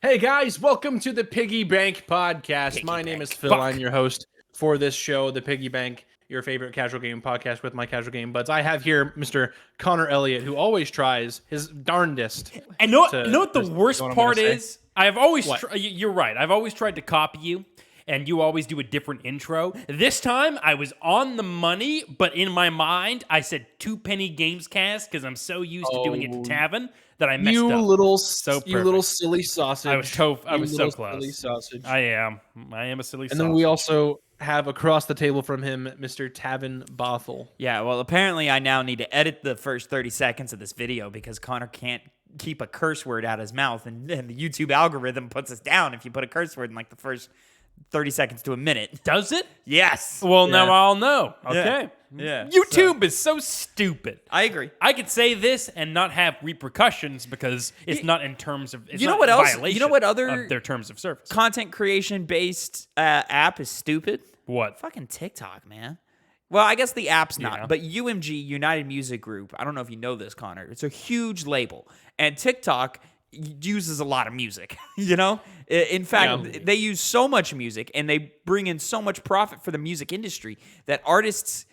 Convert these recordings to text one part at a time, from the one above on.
Hey guys, welcome to the Piggy Bank podcast. My name is Phil. I'm your host for this show, the Piggy Bank, your favorite casual game podcast with my casual game buds. I have here Mr. Connor Elliott, who always tries his darndest. And know what the worst part is? I've always you're right. I've always tried to copy you, and you always do a different intro. This time, I was on the money, but in my mind, I said Two Penny Games Cast because I'm so used to doing it to Tavin that I messed up. You little silly sausage. I was so close. Silly sausage. I am a silly sausage. And then we also have across the table from him, Mr. Tavin Bothel. Yeah, well, apparently I now need to edit the first 30 seconds of this video because Connor can't keep a curse word out of his mouth, and the YouTube algorithm puts us down if you put a curse word in like the first 30 seconds to a minute. Does it? Yes. Well, now I'll know. Okay. Yeah. YouTube is so stupid. I agree. I could say this and not have repercussions because it's not in terms of you know what else? Violation you know what other of their terms of service. Content creation based app is stupid? What? Fucking TikTok, man. Well, I guess the app's not, Yeah. but UMG, United Music Group, I don't know if you know this, Connor. It's a huge label. And TikTok uses a lot of music, you know? In fact, they use so much music and they bring in so much profit for the music industry that artists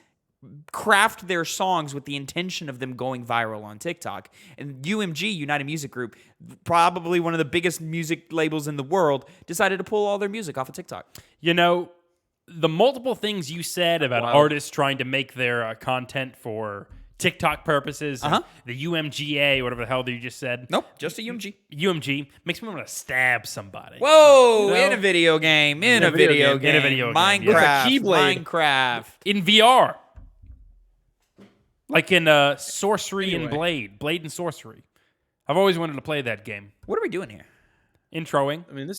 craft their songs with the intention of them going viral on TikTok. And UMG, United Music Group, probably one of the biggest music labels in the world, decided to pull all their music off of TikTok. You know, the multiple things you said about artists trying to make their content for TikTok purposes, and the UMGA, whatever the hell you just said. Nope, just a UMG. UMG makes me want to stab somebody. Whoa, You know? in a video game, in a video game. Minecraft, Minecraft. In VR. Like in Sorcery and Blade and Sorcery. I've always wanted to play that game. What are we doing here? Introing. I mean,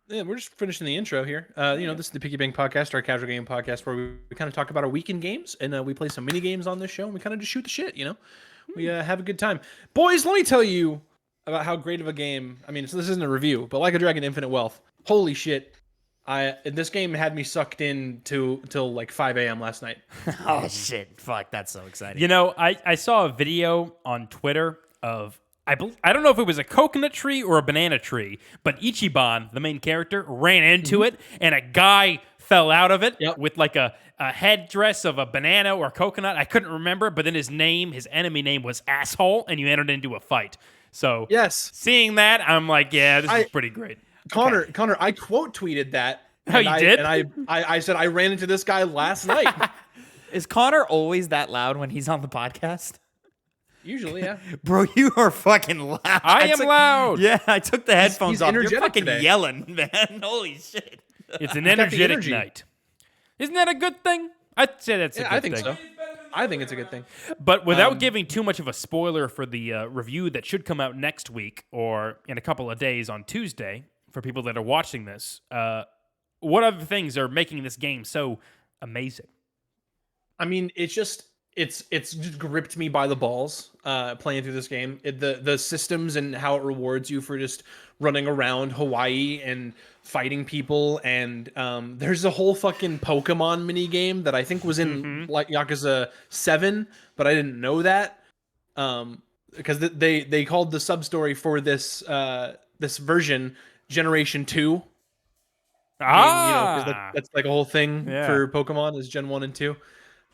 we're just finishing the intro here. This is the Piggy Bank podcast, our casual game podcast, where we kind of talk about our weekend games, and we play some mini games on this show, and we kind of just shoot the shit. We have a good time. Boys, let me tell you about how great of a game. I mean, so this isn't a review, but Like a Dragon: Infinite Wealth. Holy shit! This game had me sucked in till like 5 a.m. last night. Oh shit! Fuck, that's so exciting. You know, I saw a video on Twitter of I don't know if it was a coconut tree or a banana tree, but Ichiban, the main character, ran into it, and a guy fell out of it with like a headdress of a banana or coconut. I couldn't remember, but then his enemy name was Asshole, and you entered into a fight. So seeing that, I'm like, yeah, this is pretty great. Connor, I quote tweeted that. Oh, you did? And I said I ran into this guy last night. Is Connor always that loud when he's on the podcast? Usually, yeah. Bro, you are fucking loud. I am loud. Yeah, I took the headphones he's off. You're fucking today. yelling, man. Holy shit. It's an energetic night. Isn't that a good thing? I'd say that's a good thing. I think so. I think it's a good thing. But without giving too much of a spoiler for the review that should come out next week or in a couple of days on Tuesday, for people that are watching this, what other things are making this game so amazing? I mean, it's just gripped me by the balls playing through this game. The systems and how it rewards you for just running around Hawaii and fighting people, and there's a whole fucking Pokemon mini game that I think was in like Yakuza 7, but I didn't know that because they called the sub-story for this version Generation 2. That's like a whole thing for Pokemon is Gen 1 and 2.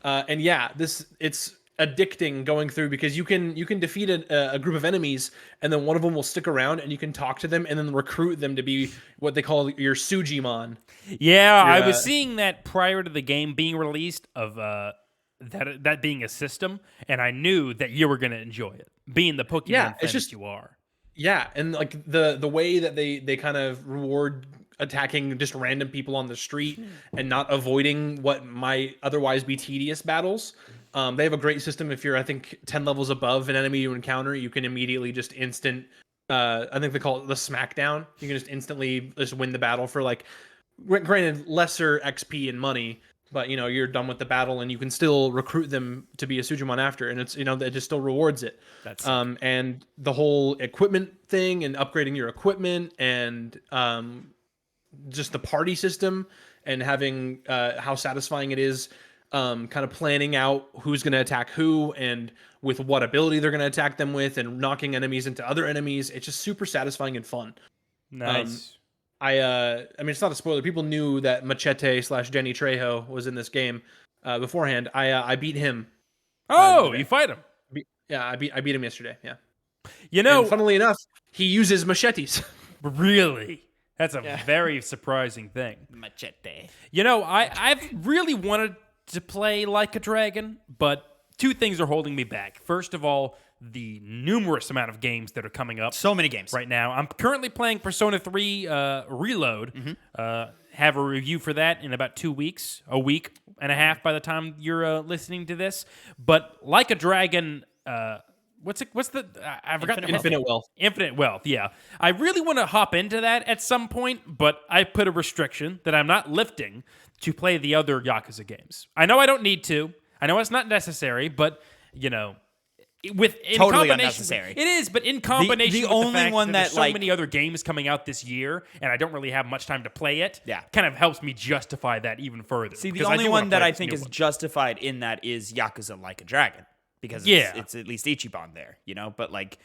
And it's addicting going through because you can defeat a group of enemies, and then one of them will stick around, and you can talk to them and then recruit them to be what they call your Sujimon. Yeah, I was seeing that prior to the game being released of that being a system, and I knew that you were going to enjoy it, being the Pokemon fan that you are. Yeah, and like the way that they kind of reward attacking just random people on the street and not avoiding what might otherwise be tedious battles. They have a great system. If you're, I think, 10 levels above an enemy you encounter, you can immediately just I think they call it the smackdown. You can just instantly just win the battle for like, granted, lesser XP and money, but you're done with the battle and you can still recruit them to be a Sujimon after, and it's it just still rewards it. That's and the whole equipment thing and upgrading your equipment and just the party system and having how satisfying it is kind of planning out who's going to attack who and with what ability they're going to attack them with and knocking enemies into other enemies. It's just super satisfying and fun. Nice. I mean, it's not a spoiler. People knew that Machete / Jenny Trejo was in this game beforehand. I beat him. Oh, you fight him. I beat him yesterday. Yeah. You know, And funnily enough, he uses machetes. really, that's a very surprising thing. Machete. You know, I've really wanted to play Like a Dragon, but two things are holding me back. First of all, the numerous amount of games that are coming up. So many games right now. I'm currently playing Persona 3 Reload. Have a review for that in about 2 weeks, a week and a half by the time you're listening to this. But Like a Dragon, what's the? I forgot. Infinite Wealth. Infinite Wealth. Yeah, I really want to hop into that at some point, but I put a restriction that I'm not lifting to play the other Yakuza games. I know I don't need to. I know it's not necessary, but in totally combination, unnecessary. It is, but in combination, the with only the fact one that there's that, so many other games coming out this year, and I don't really have much time to play it. Yeah. Kind of helps me justify that even further. See, the because only do wanna one that play I this think new is one. justified in that is Yakuza Like a Dragon. Because it's at least Ichiban there, But, like,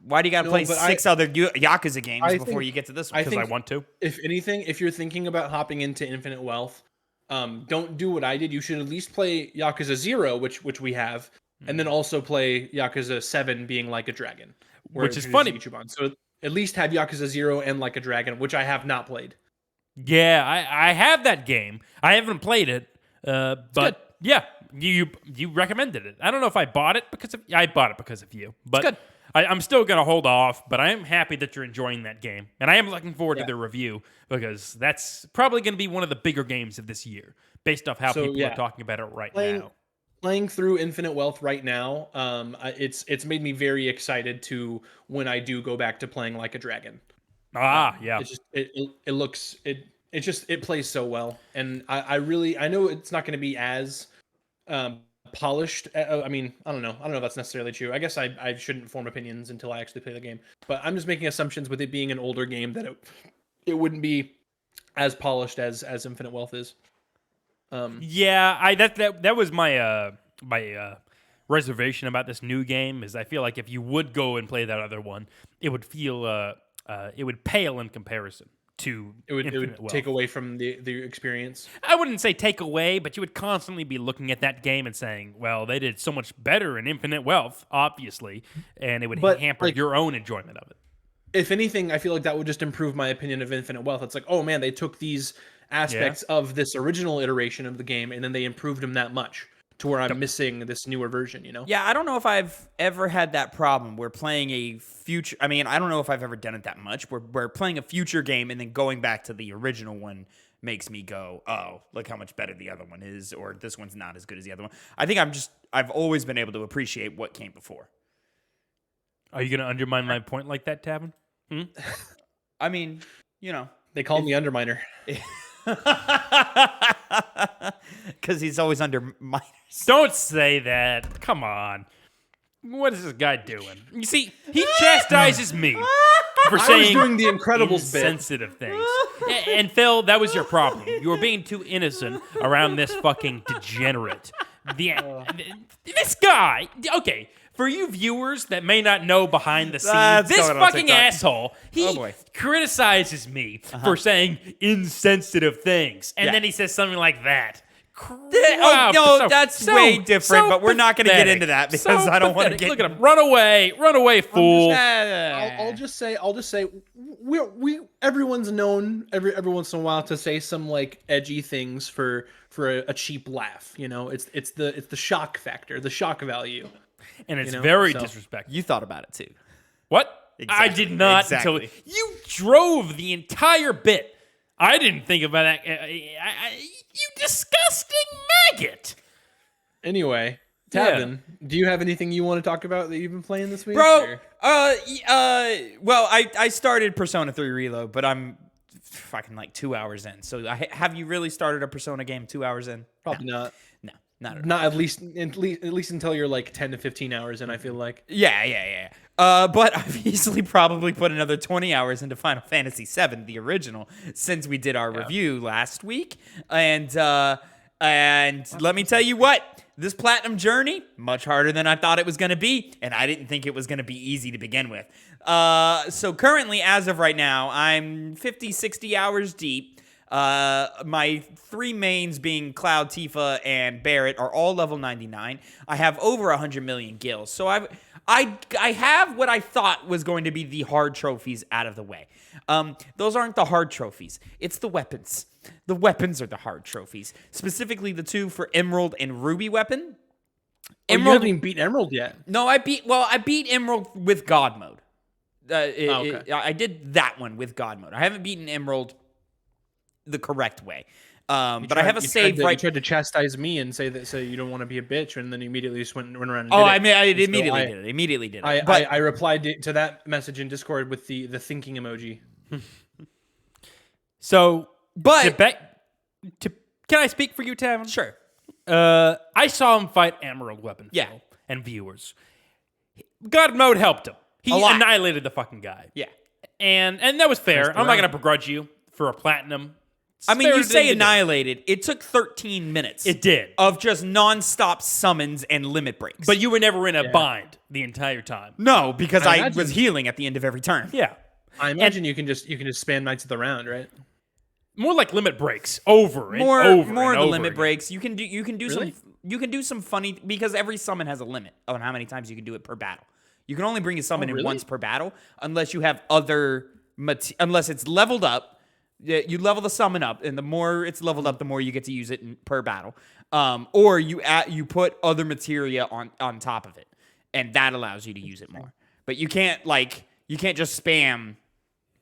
why do you got to play 6 other Yakuza games before you get to this one? Because I want to. If anything, if you're thinking about hopping into Infinite Wealth, don't do what I did. You should at least play Yakuza 0, which we have, and then also play Yakuza 7 being Like a Dragon. Which is funny. Ichiban. So at least have Yakuza 0 and Like a Dragon, which I have not played. Yeah, I have that game. I haven't played it, but yeah, you recommended it. I don't know if I bought it because of you, but good. I'm still gonna hold off. But I am happy that you're enjoying that game, and I am looking forward to the review because that's probably going to be one of the bigger games of this year, based off how people are talking about it now. Playing through Infinite Wealth right now, it's made me very excited to when I do go back to playing Like a Dragon. Yeah. It's just it plays so well, and I know it's not going to be as polished. I mean, I don't know if that's necessarily true. I guess I shouldn't form opinions until I actually play the game, but I'm just making assumptions with it being an older game that it wouldn't be as polished as Infinite Wealth is. That was my reservation about this new game. Is I feel like if you would go and play that other one, it would feel it would pale in comparison to it would Wealth. Take away from the experience. I wouldn't say take away, but you would constantly be looking at that game and saying, well, they did so much better in Infinite Wealth, obviously, and it would hamper your own enjoyment of it. If anything, I feel like that would just improve my opinion of Infinite Wealth. It's like, oh man, they took these aspects of this original iteration of the game and then they improved them that much to where I'm missing this newer version, Yeah, I don't know if I've ever had that problem. We're playing a future... I mean, I don't know if I've ever done it that much. We're playing a future game and then going back to the original one makes me go, oh, look how much better the other one is, or this one's not as good as the other one. I think I've always been able to appreciate what came before. Are you going to undermine my point like that, Tavin? I mean, They call me Underminer. Because he's always under minors. Don't say that. Come on. What is this guy doing? You see, he chastises me for saying doing the Incredibles bit. Insensitive things. And Phil, that was your problem. You were being too innocent around this fucking degenerate. This guy. Okay. For you viewers that may not know behind the scenes, this fucking asshole, he criticizes me for saying insensitive things. And then he says something like that. That's way different, but we're not going to get into that because I don't want to get... Look at him. Run away, fool. I'll just say, everyone's known every once in a while to say some like edgy things for a cheap laugh. It's the shock factor, the shock value. And it's very disrespectful. You thought about it too. What? Exactly. I did not until you drove the entire bit. I didn't think about that. You disgusting maggot. Anyway, Tavin, do you have anything you want to talk about that you've been playing this week? Bro, well, I started Persona 3 Reload, but I'm fucking like 2 hours in. So have you really started a Persona game 2 hours in? Probably not. No, not at all. Not at least until you're like 10 to 15 hours in, I feel like. Yeah. But I've easily probably put another 20 hours into Final Fantasy VII, the original, since we did our review last week. And And let me tell you what, this platinum journey, much harder than I thought it was going to be, and I didn't think it was going to be easy to begin with. So currently, as of right now, I'm 50, 60 hours deep. My 3 mains being Cloud, Tifa, and Barrett are all level 99. I have over 100 million gills. So I have what I thought was going to be the hard trophies out of the way. Those aren't the hard trophies. It's the weapons. The weapons are the hard trophies. Specifically, the 2 for Emerald and Ruby weapon. You haven't even beaten Emerald yet. No, I beat Emerald with God mode. Okay. I did that one with God mode. I haven't beaten Emerald the correct way. But I have a save right. You tried to chastise me and say you don't want to be a bitch, and then you immediately just went around and I immediately did it. I replied to that message in Discord with the thinking emoji. So, but can I speak for you, Tavin? Sure. I saw him fight Emerald Weapon. Yeah. And viewers. God mode helped him. He annihilated the fucking guy. Yeah. And that was fair. I'm not gonna begrudge you for a platinum. I mean, you say annihilated. It took 13 minutes. It did. Of just nonstop summons and limit breaks. But you were never in a bind the entire time. No, because I was healing at the end of every turn. Yeah. I imagine you can just spam Knights of the Round, right? More like limit breaks over and more over. More and of the over limit again. breaks. You can do Really? some funny, because every summon has a limit on how many times you can do it per battle. You can only bring a summon in once per battle unless you have unless it's leveled up. You level the summon up, and the more it's leveled up, the more you get to use it per battle. Or you put other materia on top of it, and that allows you to use it more. But you can't just spam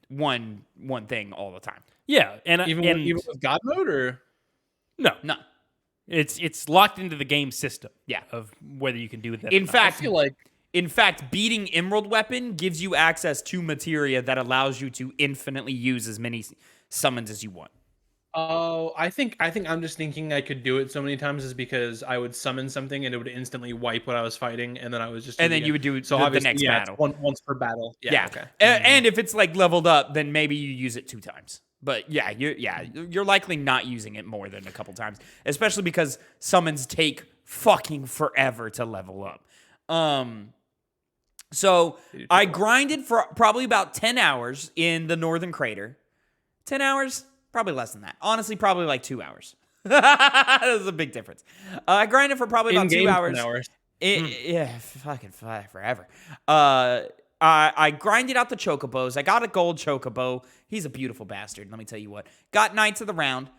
one thing all the time. Yeah, and Even with God mode, or no, it's locked into the game system. Yeah. Of whether you can do that. In fact, I feel like In fact, beating Emerald Weapon gives you access to materia that allows you to infinitely use as many summons as you want. Oh, I think I'm just thinking I could do it so many times is because I would summon something and it would instantly wipe what I was fighting, and then I was just and then you would do the next battle. Once per battle. Yeah. Okay. And if it's like leveled up, then maybe you use it 2 times. But you're likely not using it more than a couple times, especially because summons take fucking forever to level up. So I grinded for probably about 10 hours in the Northern Crater. 10 hours? Probably less than that. Honestly, probably like 2 hours. There's a big difference. I grinded for probably about 2 hours. 10 hours. Yeah, fucking forever. I grinded out the chocobos. I got a gold chocobo. He's a beautiful bastard, let me tell you what. Got Knights of the Round.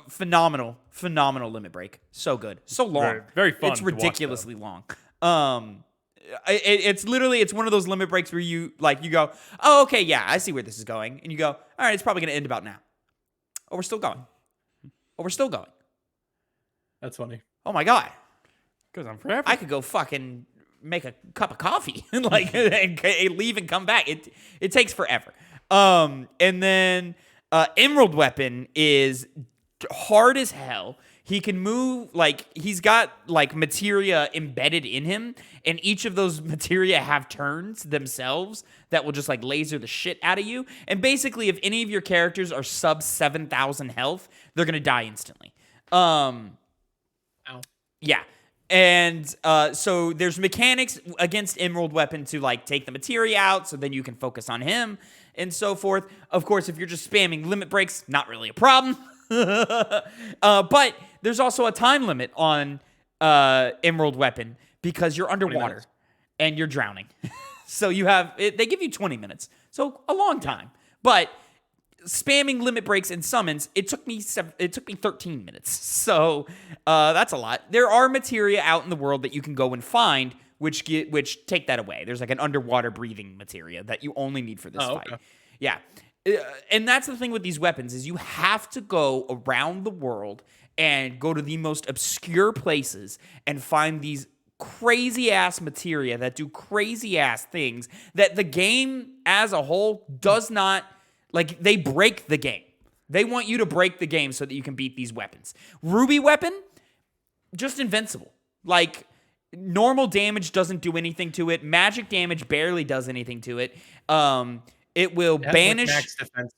Phenomenal limit break. So good. So long. Very fun. It's ridiculously long. It's literally one of those limit breaks where you go, oh, okay, yeah, I see where this is going. And you go, all right, it's probably going to end about now. Oh, we're still going. That's funny. Oh my God. Goes on forever. I could go fucking make a cup of coffee and leave and come back. It takes forever. And then Emerald Weapon is hard as hell. He can move, he's got materia embedded in him, and each of those materia have turns themselves that will just laser the shit out of you. And basically, if any of your characters are sub 7,000 health, they're gonna die instantly. Ow. Yeah. And so there's mechanics against Emerald Weapon to take the materia out, so then you can focus on him and so forth. Of course, if you're just spamming limit breaks, not really a problem. But there's also a time limit on Emerald Weapon because you're underwater and you're drowning. So they give you 20 minutes, so a long time. But spamming limit breaks and summons, it took me 13 minutes. So that's a lot. There are materia out in the world that you can go and find, which take that away. There's an underwater breathing materia that you only need for this fight. Okay. Yeah. And that's the thing with these weapons is you have to go around the world and go to the most obscure places and find these crazy ass materia that do crazy ass things that the game as a whole does not they break the game. They want you to break the game so that you can beat these weapons. Ruby Weapon, just invincible. Normal damage doesn't do anything to it. Magic damage barely does anything to it. It will banish. Max defense.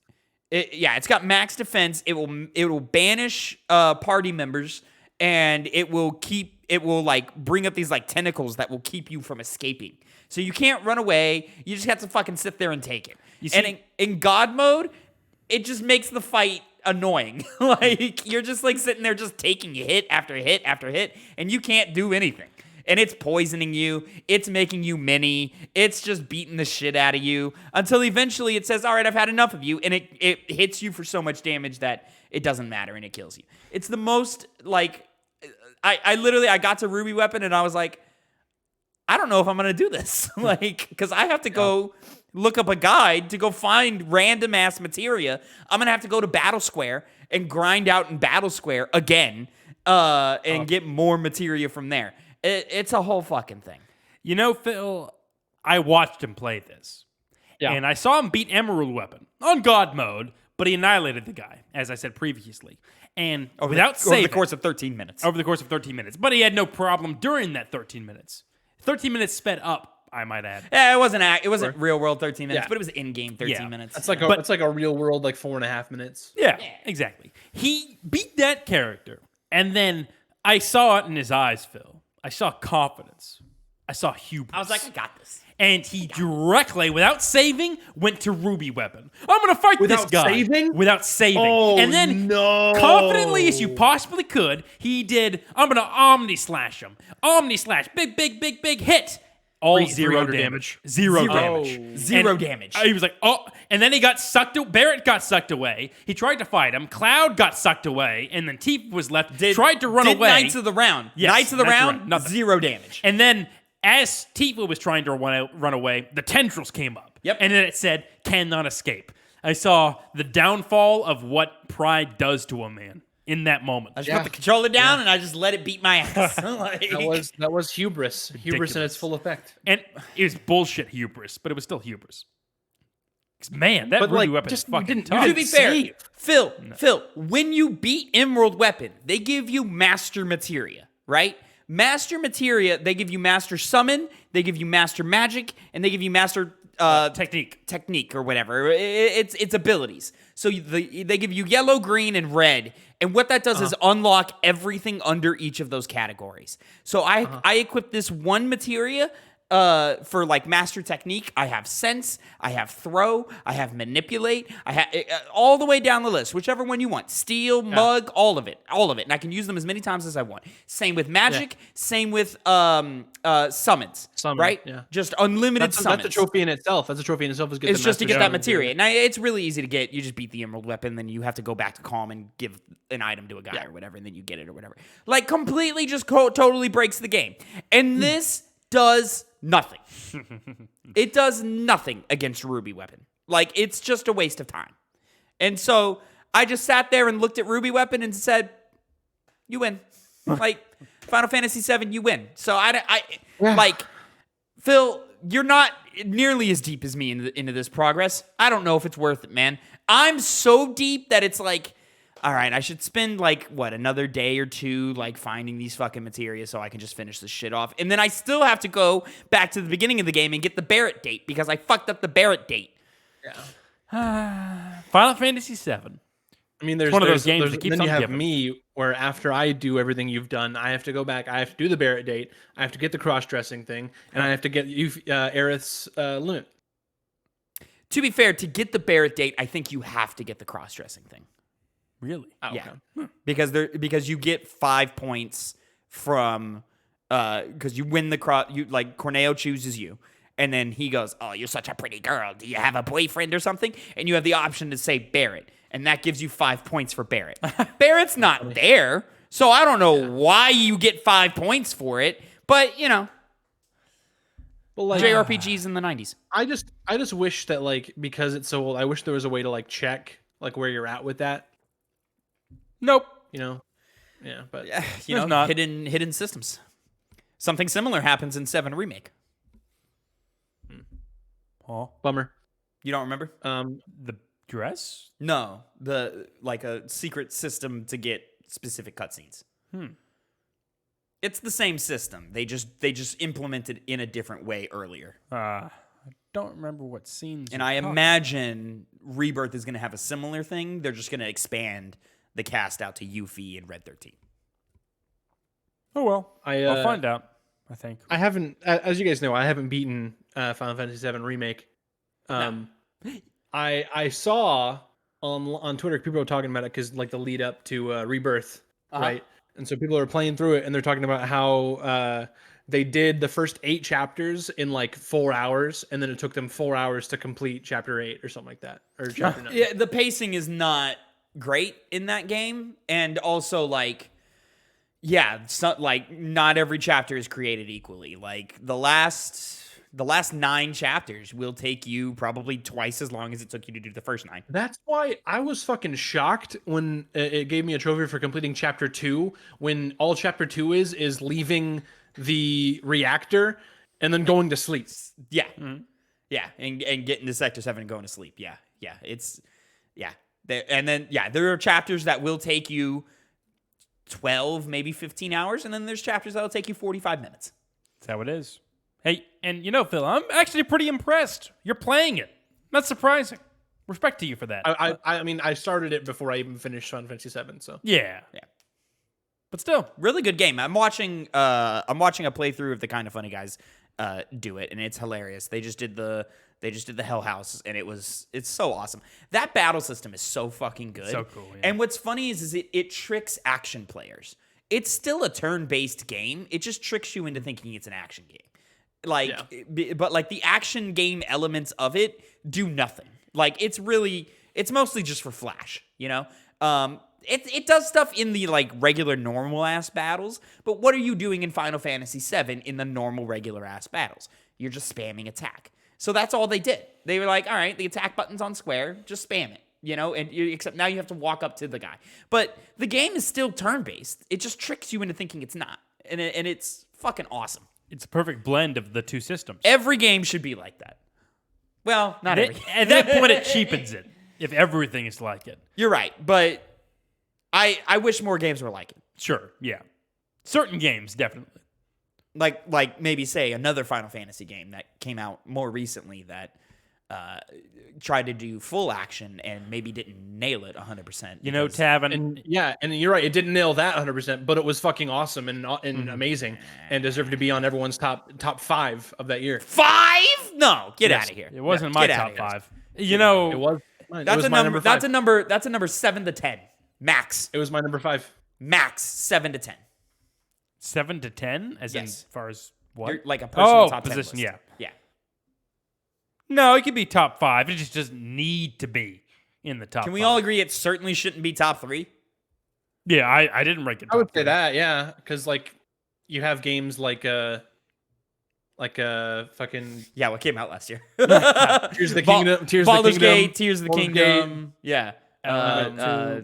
It's got max defense. It will banish party members and it will like bring up these like tentacles that will keep you from escaping. So you can't run away. You just have to fucking sit there and take it. And in God mode, it just makes the fight annoying. Like, you're just like sitting there just taking hit after hit after hit, and you can't do anything. And it's poisoning you. It's making you mini. It's just beating the shit out of you until eventually it says, all right, I've had enough of you. And it hits you for so much damage that it doesn't matter and it kills you. It's the most, like, I got to Ruby Weapon and I was like, I don't know if I'm going to do this. Like, because I have to go look up a guide to go find random ass materia. I'm going to have to go to Battle Square and grind out in Battle Square again and get more materia from there. It's a whole fucking thing. You know, Phil, I watched him play this. Yeah. And I saw him beat Emerald Weapon on God mode, but he annihilated the guy, as I said previously. And without saving. Over the course of 13 minutes. Over the course of 13 minutes. But he had no problem during that 13 minutes. 13 minutes sped up, I might add. Yeah, it wasn't real world 13 minutes, but it was in-game 13 minutes. That's like a real world like 4.5 minutes. Yeah, exactly. He beat that character, and then I saw it in his eyes, Phil. I saw confidence. I saw hubris. I was like, I got this. And he directly, without saving, went to Ruby Weapon. I'm going to fight this guy. Without saving? Oh, and then, confidently as you possibly could, he did, I'm going to Omni Slash him. Omni Slash. Big, big, big, big hit. All zero damage. Zero damage. Zero damage. He was like, oh. And then he got sucked. Barrett got sucked away. He tried to fight him. Cloud got sucked away. And then Teep was left. Tried to run away. Knights of the Round. Yes, Knights of the Round, nothing. Zero damage. And then as Tifa was trying to run away, the tendrils came up. Yep. And then it said, cannot escape. I saw the downfall of what pride does to a man in that moment. I just put the controller down and I just let it beat my ass. Like, that was hubris. Hubris in its full effect. And it was bullshit hubris, but it was still hubris. Man, that Ruby Weapon is fucking tough. To be fair, Phil, when you beat Emerald Weapon, they give you Master Materia, right? Master Materia, they give you Master Summon, they give you Master Magic, and they give you Master Technique or whatever. It's abilities. So they give you yellow, green, and red. And what that does is unlock everything under each of those categories. So I equipped this one materia for like Master Technique. I have Sense, I have Throw, I have Manipulate, I have all the way down the list, whichever one you want. Steal, Mug, all of it. And I can use them as many times as I want. Same with Magic, same with Summons, right? Yeah. Just unlimited summons. That's a trophy in itself. Is good. It's just to get that materia. Now, it's really easy to get. You just beat the Emerald Weapon, then you have to go back to Calm and give an item to a guy or whatever, and then you get it or whatever. Like, completely just totally breaks the game. And this does nothing. It does nothing against Ruby Weapon. Like, it's just a waste of time. And so I just sat there and looked at Ruby Weapon and said, you win. Like, Final Fantasy VII, you win. So like, Phil, you're not nearly as deep as me into this progress. I don't know if it's worth it, man. I'm so deep that it's like, all right, I should spend, like, another day or two, like, finding these fucking materia so I can just finish this shit off. And then I still have to go back to the beginning of the game and get the Barrett date because I fucked up the Barrett date. Yeah. Final Fantasy VII. I mean, there's one of those games that keeps then on you have giving. me, where after I do everything you've done, I have to go back. I have to do the Barrett date. I have to get the cross-dressing thing, and I have to get you Aerith's limit. To be fair, to get the Barrett date, I think you have to get the cross-dressing thing. Really? Oh, yeah. Okay. Because you get 5 points from because you win the cross. You like Corneo chooses you, and then he goes, "Oh, you're such a pretty girl. Do you have a boyfriend or something?" And you have the option to say Barrett, and that gives you 5 points for Barrett. Barrett's not there, so I don't know why you get 5 points for it. But you know, like, JRPGs in the 90s. I just wish that, like, because it's so old, I wish there was a way to, like, check, like, where you're at with that. Nope. You know? Yeah, but you know, not hidden systems. Something similar happens in 7 Remake. Oh, bummer. You don't remember? The dress? No, like a secret system to get specific cutscenes. It's the same system. They just implemented in a different way earlier. I don't remember what scenes. And I imagine Rebirth is going to have a similar thing. They're just going to expand the cast out to Yuffie and Red 13. Oh well, I'll I'll find out. I think I haven't, as you guys know, I haven't beaten Final Fantasy VII Remake. I saw on Twitter people were talking about it because like the lead up to Rebirth, right? And so people are playing through it and they're talking about how they did the first 8 chapters in like 4 hours, and then it took them 4 hours to complete chapter 8 or something like that, or chapter 9. Yeah, the pacing is not great in that game, and also like, yeah, it's not like not every chapter is created equally. Like the last 9 chapters will take you probably twice as long as it took you to do the first 9. That's why I was fucking shocked when it gave me a trophy for completing chapter 2, when all chapter 2 is leaving the reactor and then going to sleep. Yeah. Yeah, and getting to Sector 7 and going to sleep. Yeah. There are chapters that will take you 12, maybe 15 hours, and then there's chapters that will take you 45 minutes. that's how it is. Hey, and Phil, I'm actually pretty impressed. You're playing it. That's surprising. Respect to you for that. I mean, I started it before I even finished Final Fantasy 7, so. Yeah. But still, Really good game. I'm watching a playthrough of the Kind of Funny guys do it, and it's hilarious. They just did the Hell House, and it's so awesome. That battle system is so fucking good. So cool, yeah. And what's funny is it tricks action players. It's still a turn-based game. It just tricks you into thinking it's an action game. But like the action game elements of it do nothing. Like it's mostly just for flash, you know? It does stuff in the like regular normal ass battles, but what are you doing in Final Fantasy VII in the normal regular ass battles? You're just spamming attack. So that's all they did. They were like, all right, the attack button's on square, just spam it, you know? Except now you have to walk up to the guy. But the game is still turn-based. It just tricks you into thinking it's not. And it's fucking awesome. it's a perfect blend of the two systems. Every game should be like that. Well, not every game. At that point, it cheapens it if everything is like it. You're right, but I wish more games were like it. Sure, yeah. Certain games, definitely. Like maybe say another Final Fantasy game that came out more recently that tried to do full action and maybe didn't nail it 100%. You know, Tavin. And you're right. It didn't nail that 100%, but it was fucking awesome and amazing, and deserved to be on everyone's top 5 of that year. 5? No, get out of here. It wasn't my top 5. You know, It was. It That's was a my number. 5. That's a number 7 to 10 max. It was my number 5. Max 7 to 10. 7 to 10, as Yes. in far as what? You're like a personal Oh, top 10 position, list. yeah. Yeah. No, it could be top 5. It just doesn't need to be in the top. Can we 5. all agree it certainly shouldn't be top 3? Yeah, I didn't rank it. I would top say 3. that, yeah, because like you have games like fucking Yeah, what came out last year? Tears of the Kingdom, Tears of the Baldur's Kingdom, Gate, Tears of the Baldur's Kingdom. Yeah.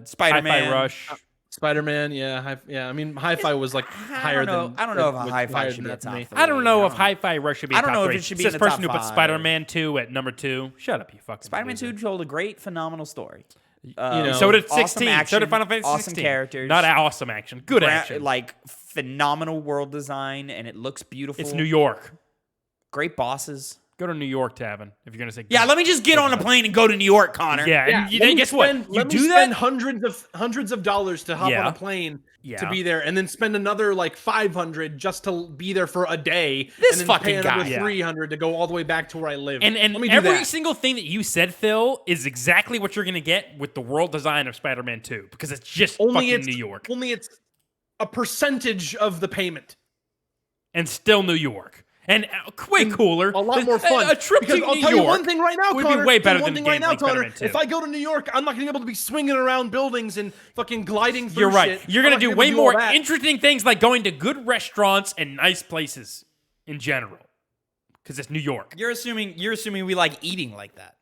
Spider-Man. Hi-Fi Rush. Spider-Man, yeah. I mean, Hi-Fi was like higher than. I don't know if a was Hi-Fi higher should than be a that to top me. 3. I don't know if Hi-Fi Rush should be. I don't top know if 3. it should be Says in the person top who put 5. Spider-Man 2 at number 2. Shut up, you fucking. Spider-Man 2 loser. told a great, phenomenal story. So did 16. Awesome so action, did Final Fantasy 16. awesome characters. Not awesome action. Good action. Like phenomenal world design, and it looks beautiful. It's New York. Great bosses. Go to New York, Tavin, if you're gonna say. Yeah, let me just get on a plane and go to New York, Connor. Yeah, and guess what? You Let me do spend that. hundreds of dollars to hop on a plane to be there, and then spend another like 500 just to be there for a day. This and then fucking pay another guy. 300 to go all the way back to where I live. And Let me do every that. single thing that you said, Phil, is exactly what you're gonna get with the world design of Spider-Man 2, because it's just fucking New York Only it's a percentage of the payment. and still New York. And way cooler. A lot more fun. A trip because to I'll New tell York you one thing right now, would Connor. be way better one than thing a right game now, like Connor. Spider-Man 2. If I go to New York, I'm not going to be able to be swinging around buildings and fucking gliding through You're right. shit. You're gonna I'm do not way all more that. interesting things, like going to good restaurants and nice places in general, because it's New York. You're assuming we like eating like that.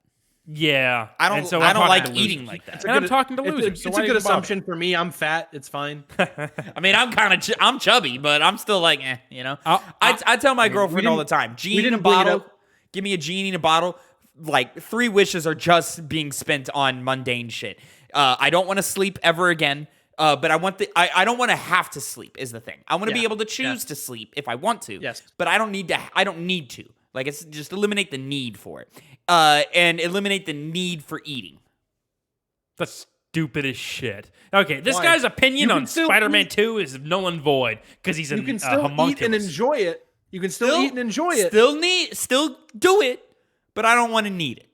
Yeah, I don't. And so I I'm don't talking like to losers. eating like that. And I'm talking to It's losers. so it's why a do good you bother? assumption for me. I'm fat. It's fine. I mean, I'm chubby, but I'm still like, you know. I tell my girlfriend all the time, genie in a didn't bring it bottle. up. Give me a genie in a bottle. Like 3 wishes are just being spent on mundane shit. I don't want to sleep ever again. But I don't want to have to sleep is the thing. I want to be able to choose to sleep if I want to. Yes. But I don't need to. Like, it's just eliminate the need for it. And eliminate the need for eating. That's stupid as shit. Okay, this Why? guy's opinion You on can still Spider-Man eat- 2 is null and void because he's You can still eat and enjoy it. You can still eat and enjoy it. Still do it, but I don't want to need it.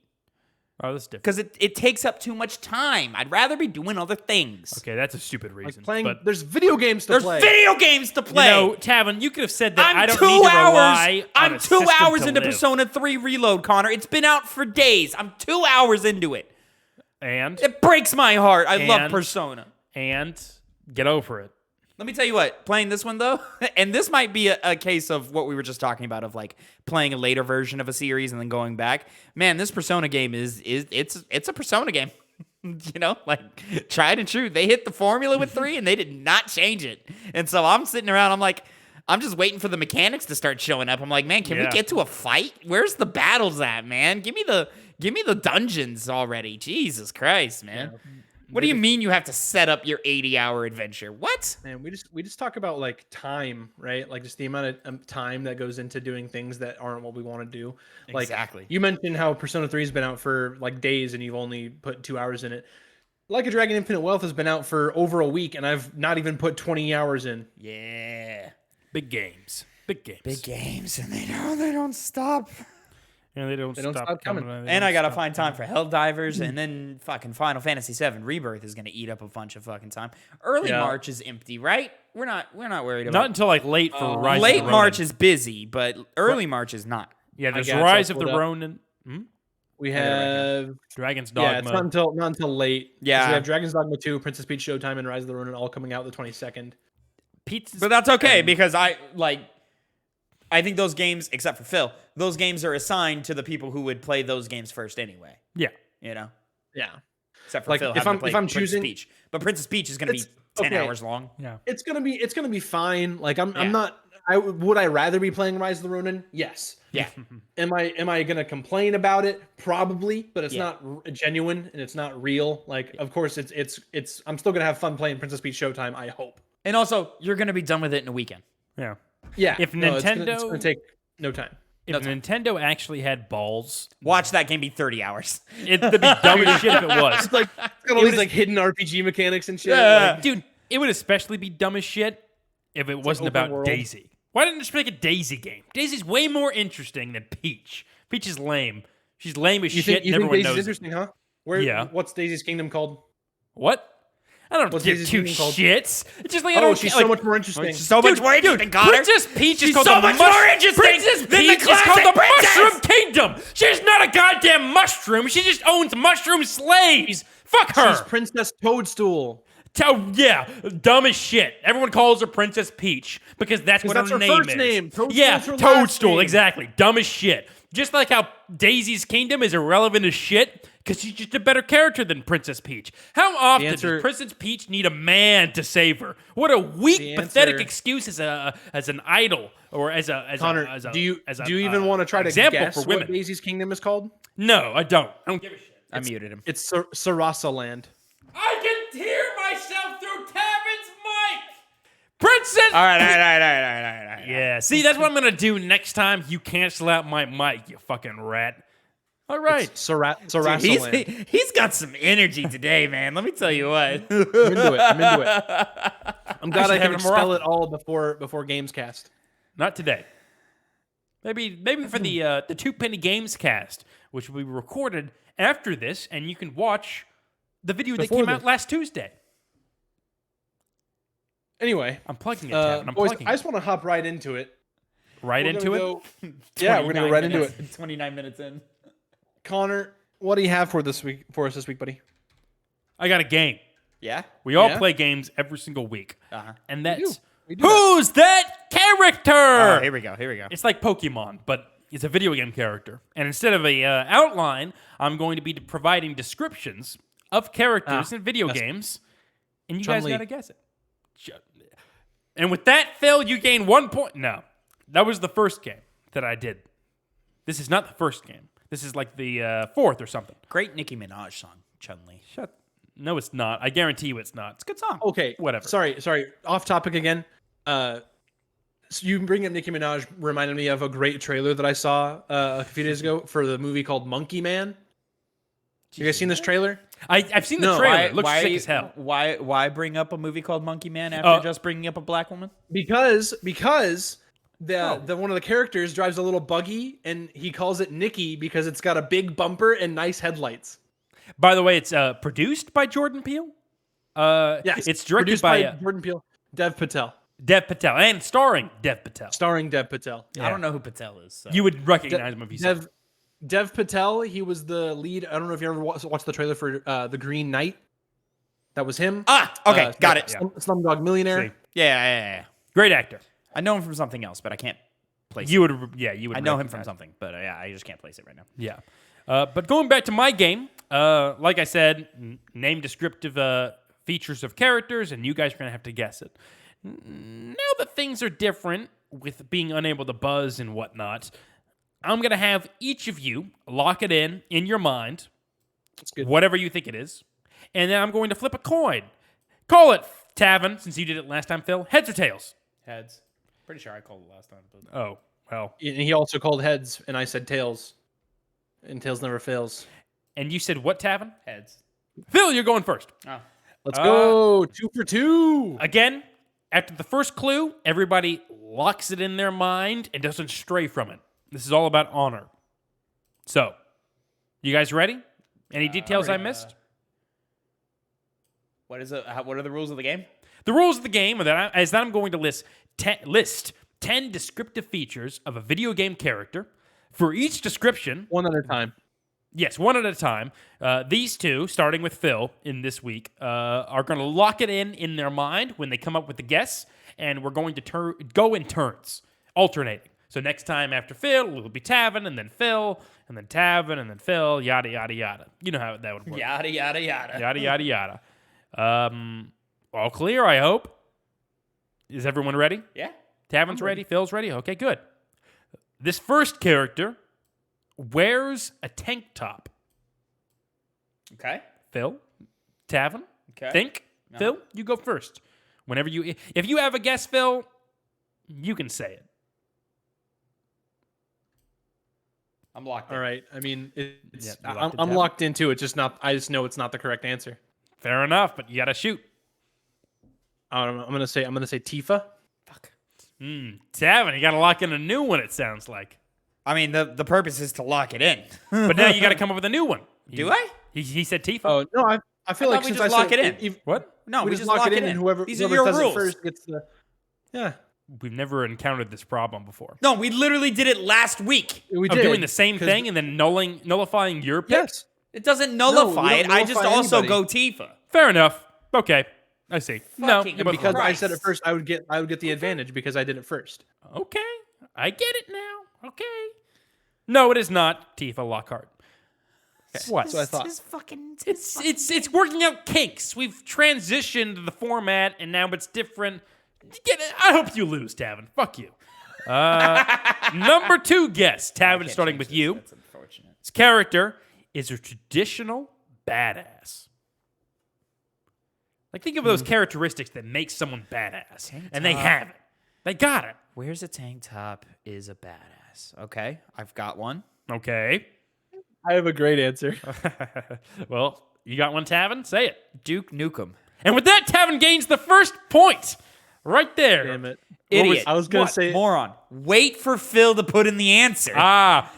Oh, that's different. Because it takes up too much time. I'd rather be doing other things. Okay, that's a stupid reason. Like playing. but There's video games to There's play. video games to play. You know, Tavin, you could have said that I I'm don't 2 need to hours. rely on I'm a 2 system hours to into live. Persona 3 Reload, Connor. It's been out for days. I'm 2 hours into it. And It breaks my heart. I love And- Persona. get over it. Let me tell you what, playing this one though, and this might be a case of what we were just talking about of like playing a later version of a series and then going back. Man, this Persona game it's a Persona game. You know, like tried and true. They hit the formula with 3 and they did not change it. And so I'm sitting around, I'm like, I'm just waiting for the mechanics to start showing up. I'm like, man, can we get to a fight? Where's the battles at, man? Give me the dungeons already. Jesus Christ, man. Yeah. What do you mean you have to set up your 80-hour adventure? What? Man, we just talk about like time, right? Like just the amount of time that goes into doing things that aren't what we want to do. Like, exactly. You mentioned how Persona 3 has been out for like days and you've only put 2 hours in it. Like a Dragon Infinite Wealth has been out for over a week and I've not even put 20 hours in. Yeah. Big games. Big games. And they don't stop. Yeah, they don't stop coming. And I gotta find time for Helldivers, and then fucking Final Fantasy VII Rebirth is gonna eat up a bunch of fucking time. Early March is empty, right? We're not worried about. Not until like late for Rise. Late of the Ronin. March is busy, but early March is not. Yeah, there's I got Rise you. of the Hold up. Ronin. We have Dragon's Dogma. Yeah, it's not until late. Yeah. 'Cause we have Dragon's Dogma 2, Princess Peach Showtime, and Rise of the Ronin all coming out the 22nd. Pizza's But that's okay because I think those games, except for Phil, those games are assigned to the people who would play those games first anyway. Yeah. You know, Yeah. except for Like, Phil. if having I'm- to play if I'm Princess choosing- Peach, but Princess Peach is gonna be It's 10 okay. hours long. Yeah. It's gonna be fine. Like I'm Yeah. not. Would I rather be playing Rise of the Ronin? Yes. Yeah. Am I gonna complain about it? Probably, but it's Yeah. not genuine and it's not real. Like, of course, it's. I'm still gonna have fun playing Princess Peach Showtime. I hope. And also, you're gonna be done with it in a weekend. Yeah. Yeah. If no, it's Nintendo- gonna take no time. If Nintendo actually had balls, Watch that game be 30 hours. it'd be dumb as shit if it was. It's like it's got all these like hidden RPG mechanics and shit. Yeah. Like, Dude, it would especially be dumb as shit if it wasn't open about world. Daisy. Why didn't they just make a Daisy game? Daisy's way more interesting than Peach. Peach is lame. She's lame as you shit, think and everyone Daisy's knows it. interesting, huh? What's Daisy's Kingdom called? What? I don't What's give Daisy's two Kingdom called? shits. It's just like I Oh, don't she's like, so much more interesting. So much more interesting, Connor. Princess Peach is She's called so the much more interesting Princess than the Peach is called classic the princess. Mushroom Kingdom. She's not a goddamn mushroom. She just owns mushroom slaves. Fuck her. She's Princess Toadstool. Yeah, dumb as shit. Everyone calls her Princess Peach because that's what that's her her name first is. name. Toadstool's Yeah, her last Toadstool, name. exactly. Dumb as shit. Just like how Daisy's Kingdom is irrelevant as shit because she's just a better character than Princess Peach. How often answer- does Princess Peach need a man to save her? What a weak, The pathetic answer- excuse as an idol or as Connor, a do you even want to try to example guess for what women? Daisy's Kingdom is called? No, I don't. I don't give a shit. I muted him. It's Sarasa Land. I can hear myself through Tavin's mic. Princess. All right. Yeah, see, that's what I'm gonna do next time. You cancel out my mic, you fucking rat. All right. Sarasa Land. He's got some energy today, man. Let me tell you what. I'm into it. I'm glad I should have can it more expel often. it all before Gamescast. Not today. Maybe for the Two Penny Games cast, which will be recorded after this, and you can watch the video that Before came this. out last Tuesday. Anyway, I'm plugging it, Tavin. I'm boys, plugging I it. just want to hop right into it. Right We're into gonna it. go- Yeah, we're gonna go right into it. 29 minutes in. Connor, what do you have for us this week, buddy? I got a game. Yeah? We all Yeah? play games every single week, Uh-huh. and that's We do that. who's that character? Oh, here we go. It's like Pokemon, but it's a video game character. And instead of a outline, I'm going to be providing descriptions of characters in video games, and you guys Chun-Li. gotta guess it. And with that, Phil, you gain 1 point. No, that was the first game that I did. This is not the first game. This is like the fourth or something. Great Nicki Minaj song, Chun-Li. No, it's not. I guarantee you it's not. It's a good song. Okay, Whatever. Sorry. Off topic again. So you bring up Nicki Minaj reminded me of a great trailer that I saw a few days ago for the movie called Monkey Man. You guys seen this trailer? I've seen the No, trailer. Why, It looks why, sick as hell. Why bring up a movie called Monkey Man after just bringing up a black woman? Because the one of the characters drives a little buggy and he calls it Nikki because it's got a big bumper and nice headlights. By the way, it's produced by Jordan Peele. Yes, It's directed produced by Jordan Peele, Dev Patel, Dev Patel, and starring Dev Patel. starring Dev Patel. I don't know who Patel is. So. You would recognize him if you saw him. Dev Patel, he was the lead. I don't know if you ever watched the trailer for The Green Knight. That was him. Okay, got it. Slumdog Millionaire. See. Yeah. Great actor. I know him from something else, but I can't place You it. would, yeah, you would. I know him from recognize something, but I just can't place it right now. Yeah. But going back to my game, like I said, name descriptive features of characters, and you guys are going to have to guess it. Now that things are different with being unable to buzz and whatnot, I'm going to have each of you lock it in your mind, That's good. whatever you think it is, and then I'm going to flip a coin. Call it, Tavin, since you did it last time, Phil. Heads or tails? Heads. Pretty sure I called it last time. But... Oh, well. And he also called heads, and I said tails. And tails never fails. And you said what, Tavin? Heads. Phil, you're going first. Oh. Let's go. 2 for 2. Again, after the first clue, everybody locks it in their mind and doesn't stray from it. This is all about honor. So, you guys ready? Any details I missed? What is it? What are the rules of the game? The rules of the game are that I'm going to list 10 descriptive features of a video game character. For each description, One at a time. yes, one at a time, these two, starting with Phil in this week, are going to lock it in their mind when they come up with the guess, and we're going to go in turns, alternating. So next time after Phil, it will be Tavin, and then Phil, and then Tavin, and then Phil, yada, yada, yada. You know how that would work. Yada, yada, yada. Yada, yada, yada. All clear, I hope. Is everyone ready? Yeah. Tavin's ready. Phil's ready? Okay, good. This first character wears a tank top. Okay. Phil, Tavin, Okay. think. Phil, you go first. If you have a guess, Phil, you can say it. I'm locked in. All right. I mean, it's, Yeah, you locked it I'm down? locked into it. I just know it's not the correct answer. Fair enough, but you gotta shoot. I'm gonna say Tifa. Fuck. Tavin, you gotta lock in a new one, it sounds like. I mean, the purpose is to lock it in. But now you gotta come up with a new one. Do I? He said Tifa. Oh no, I feel I like thought we since just I lock said it in. What? No, we we just lock it in, and whoever These are whoever your does rules. it first gets the. Yeah, We've never encountered this problem before. No, we literally did it last week. we Of did doing the same 'cause- thing and then nullifying your pick? Yes. It doesn't we nullify don't it. I just nullify also anybody. go Tifa. Fair enough. Okay. I see. No, Fucking you're both Because wrong. I said it Christ. first, I would get the advantage because I did it first. Okay. I get it now. Okay. No, it is not Tifa Lockhart. What? So I thought. This is fucking. It's working out kinks. We've transitioned the format, and now it's different. Get it? I hope you lose, Tavin. Fuck you. Number 2 guess. Tavin, starting with you. That's unfortunate. His character is a traditional badass. Like, think of those characteristics that make someone badass. Tank And they top. have it. They got it. Wears a tank top, is a badass. Okay, I've got one. Okay. I have a great answer. Well, you got one, Tavin? Say it. Duke Nukem. And with that, Tavin gains the first point. Right there. Damn it. Idiot. I was gonna What? say Moron. Wait for Phil to put in the answer.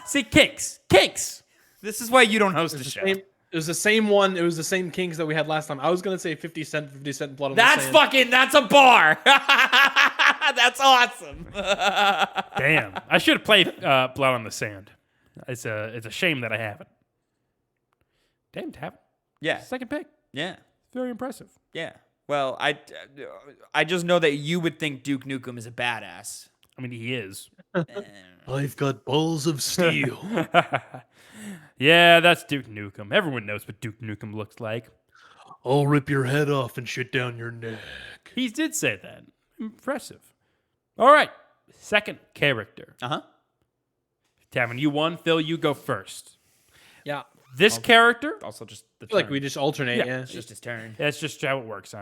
See, kinks. Kinks. This is why you don't host the show. it was the same one. It was the same Kings that we had last time. I was gonna say 50 Cent blood on That's the sand. fucking. That's a bar. That's awesome. Damn. I should have played Blood on the Sand. It's a shame that I haven't. Damn, Tavin. Yeah. Second pick. Yeah. Very impressive. Yeah. Well, I just know that you would think Duke Nukem is a badass. I mean, he is. I've got balls of steel. Yeah, that's Duke Nukem. Everyone knows what Duke Nukem looks like. I'll rip your head off and shit down your neck. He did say that. Impressive. All right. Second character. Uh-huh. Tavin, you won. Phil, you go first. Yeah. This character, Also, just the I feel like turn. we just alternate. Yeah. Yeah. It's just his turn. that's just how it works,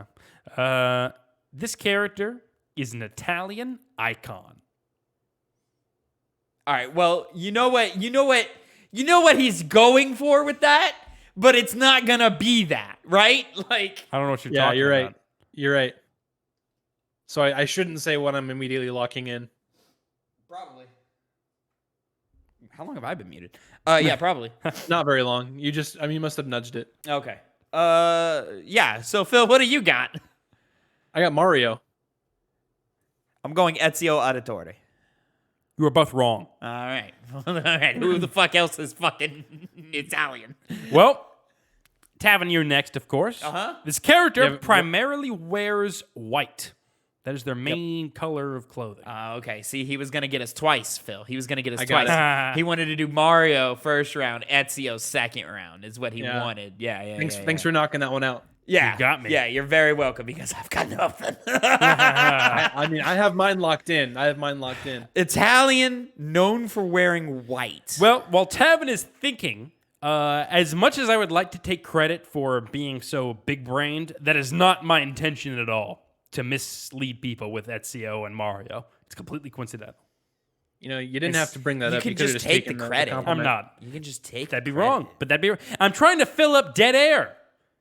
huh? This character is an Italian icon. All right. Well, you know what he's going for with that, but it's not gonna be that, right? Like, I don't know what you're Yeah, talking you're about. right. You're right. So I shouldn't say what I'm immediately locking in. probably. How long have I been muted? Yeah, probably. Not very long. You must have nudged it. Okay. Yeah. So Phil, what do you got? I got Mario. I'm going Ezio Auditore. You were both wrong. All right. All right. Who the fuck else is fucking Italian? Well, Tavin, you're next, of course. Uh-huh. This character Yeah, primarily wears white. That is their main color of clothing. Okay. See, he was gonna get us twice, Phil. He was gonna get us I got twice. it. He wanted to do Mario first round, Ezio second round. Is what he Yeah. wanted. Yeah. Thanks for knocking that one out. Yeah. You got me. Yeah, you're very welcome because I've got nothing. I mean, I have mine locked in. Italian, known for wearing white. Well, while Tavin is thinking, as much as I would like to take credit for being so big-brained, that is not my intention at all to mislead people with Ezio and Mario. It's completely coincidental. You know, you didn't have to bring that you up. can You could have just just take taken the credit. compliment. I'm not. You can just take That'd be credit. wrong, but that'd be. I'm trying to fill up dead air,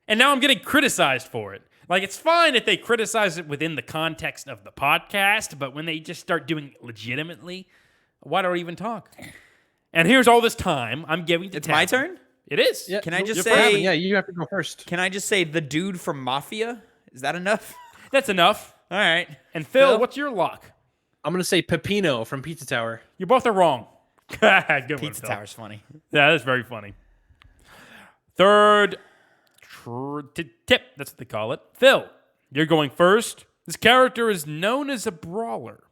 and now I'm getting criticized for it. Like, it's fine if they criticize it within the context of the podcast, but when they just start doing it legitimately, why do I even talk? And here's all this time I'm giving to It's my Tavin. turn? It is. Yeah, Can I just you're say- Tavin. Yeah, you have to go first. Can I just say the dude from Mafia? Is that enough? That's enough. All right. And Phil, Phil? what's your lock? I'm gonna say Peppino from Pizza Tower. You both are wrong. Good one, Pizza Phil. Tower's funny. Yeah, that's very funny. Third tip, that's what they call it. Phil, you're going first. This character is known as a brawler.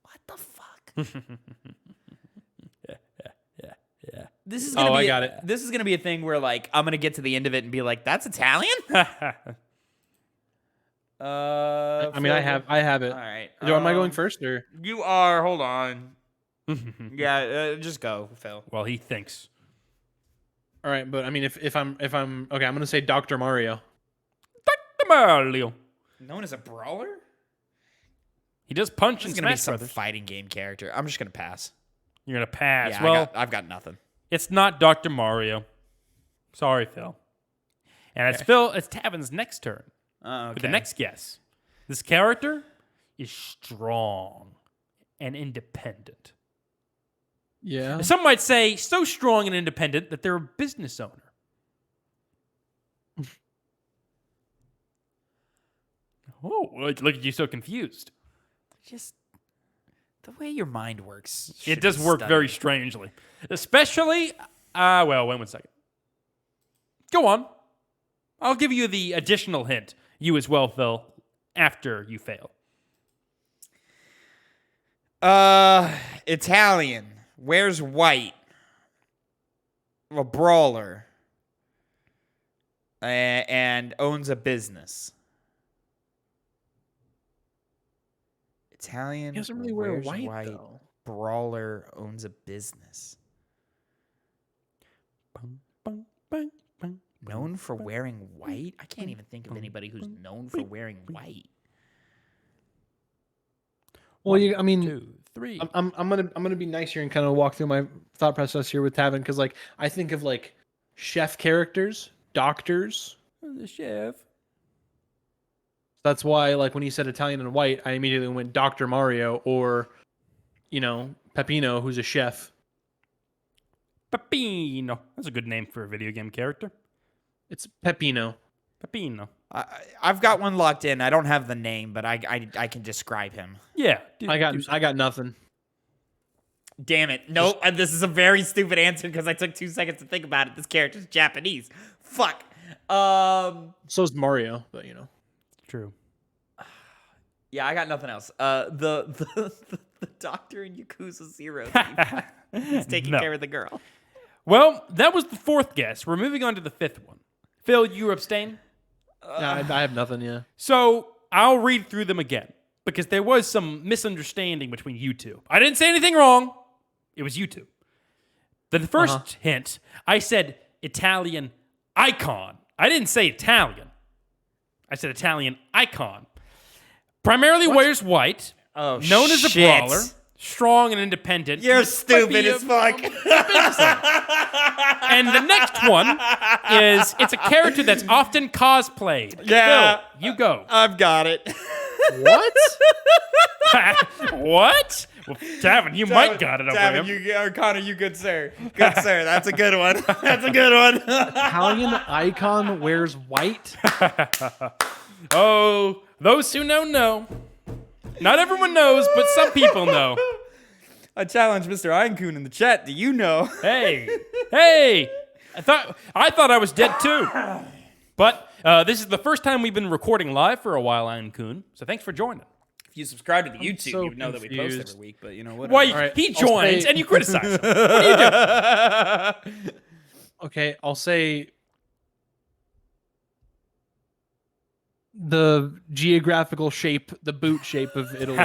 What the fuck? Yeah. This is gonna Oh, be I got it. This is gonna be a thing where like I'm gonna get to the end of it and be like, "That's Italian." I mean, I have it. All right. Am I going first or? You are. Hold on. Yeah, just go, Phil. Well, he thinks. All right, but I mean, if I'm okay, I'm gonna say Dr. Mario. Dr. Mario. Known as a brawler. He does punch This and is gonna be smash some brothers. fighting game character. I'm just gonna pass. You're going to pass. Yeah, well, I've got nothing. it's not Dr. Mario. Sorry, Phil. And it's Tavin's next turn. Okay. With the next guess. This character is strong and independent. Yeah. Some might say so strong and independent that they're a business owner. Oh, look at you so confused. Just the way your mind works. It should does be work studied. very strangely. Especially, well, wait 1 second. Go on. I'll give you the additional hint. You as well, Phil, after you fail. Italian. Wears white. A brawler. And owns a business. Italian. He doesn't really wear wears white though. Brawler owns a business. Bang, bang, bang. Known for wearing white? I can't even think of anybody who's known for wearing white. Well, I mean, 2, 3. I'm gonna be nice here and kind of walk through my thought process here with Tavin because like I think of like chef characters, doctors. The chef. That's why like when he said Italian and white, I immediately went Dr. Mario or Peppino, who's a chef. Peppino. That's a good name for a video game character. It's Peppino. Peppino. I've got one locked in. I don't have the name, but I can describe him. Yeah. I got nothing. Damn it. Nope. This is a very stupid answer because I took 2 seconds to think about it. This character's Japanese. Fuck. So's Mario, but True. Yeah, I got nothing else. The doctor in Yakuza 0 he's taking No. care of the girl. Well, that was the fourth guess. We're moving on to the fifth one. Phil, you abstain? I have nothing. Yeah. So I'll read through them again because there was some misunderstanding between you two. I didn't say anything wrong. It was you two. The first hint, I said Italian icon. I didn't say Italian. I said Italian icon. Primarily wears white. Oh, known as a shit. brawler. strong and independent. You're Might stupid be as fuck. And the next one is it's a character that's often cosplayed. Yeah. Phil, you go. I've got it. What? What? Well, Tavin, you might got it over Tavin, him. or Connor, you good sir. Good sir. That's a good one. That's a good one. Italian icon wears white. Oh, those who know. Not everyone knows, but some people know. I challenge Mr. Einkoon in the chat. Do you know? Hey, I thought I was dead too. But this is the first time we've been recording live for a while, Ian Kuhn. So thanks for joining. If you subscribe to the YouTube, so you would know that we post confused. every week. But you know what? Why right, he I'll joins say- and you criticize him? What do you do? Okay, I'll say the geographical shape, the boot shape of Italy.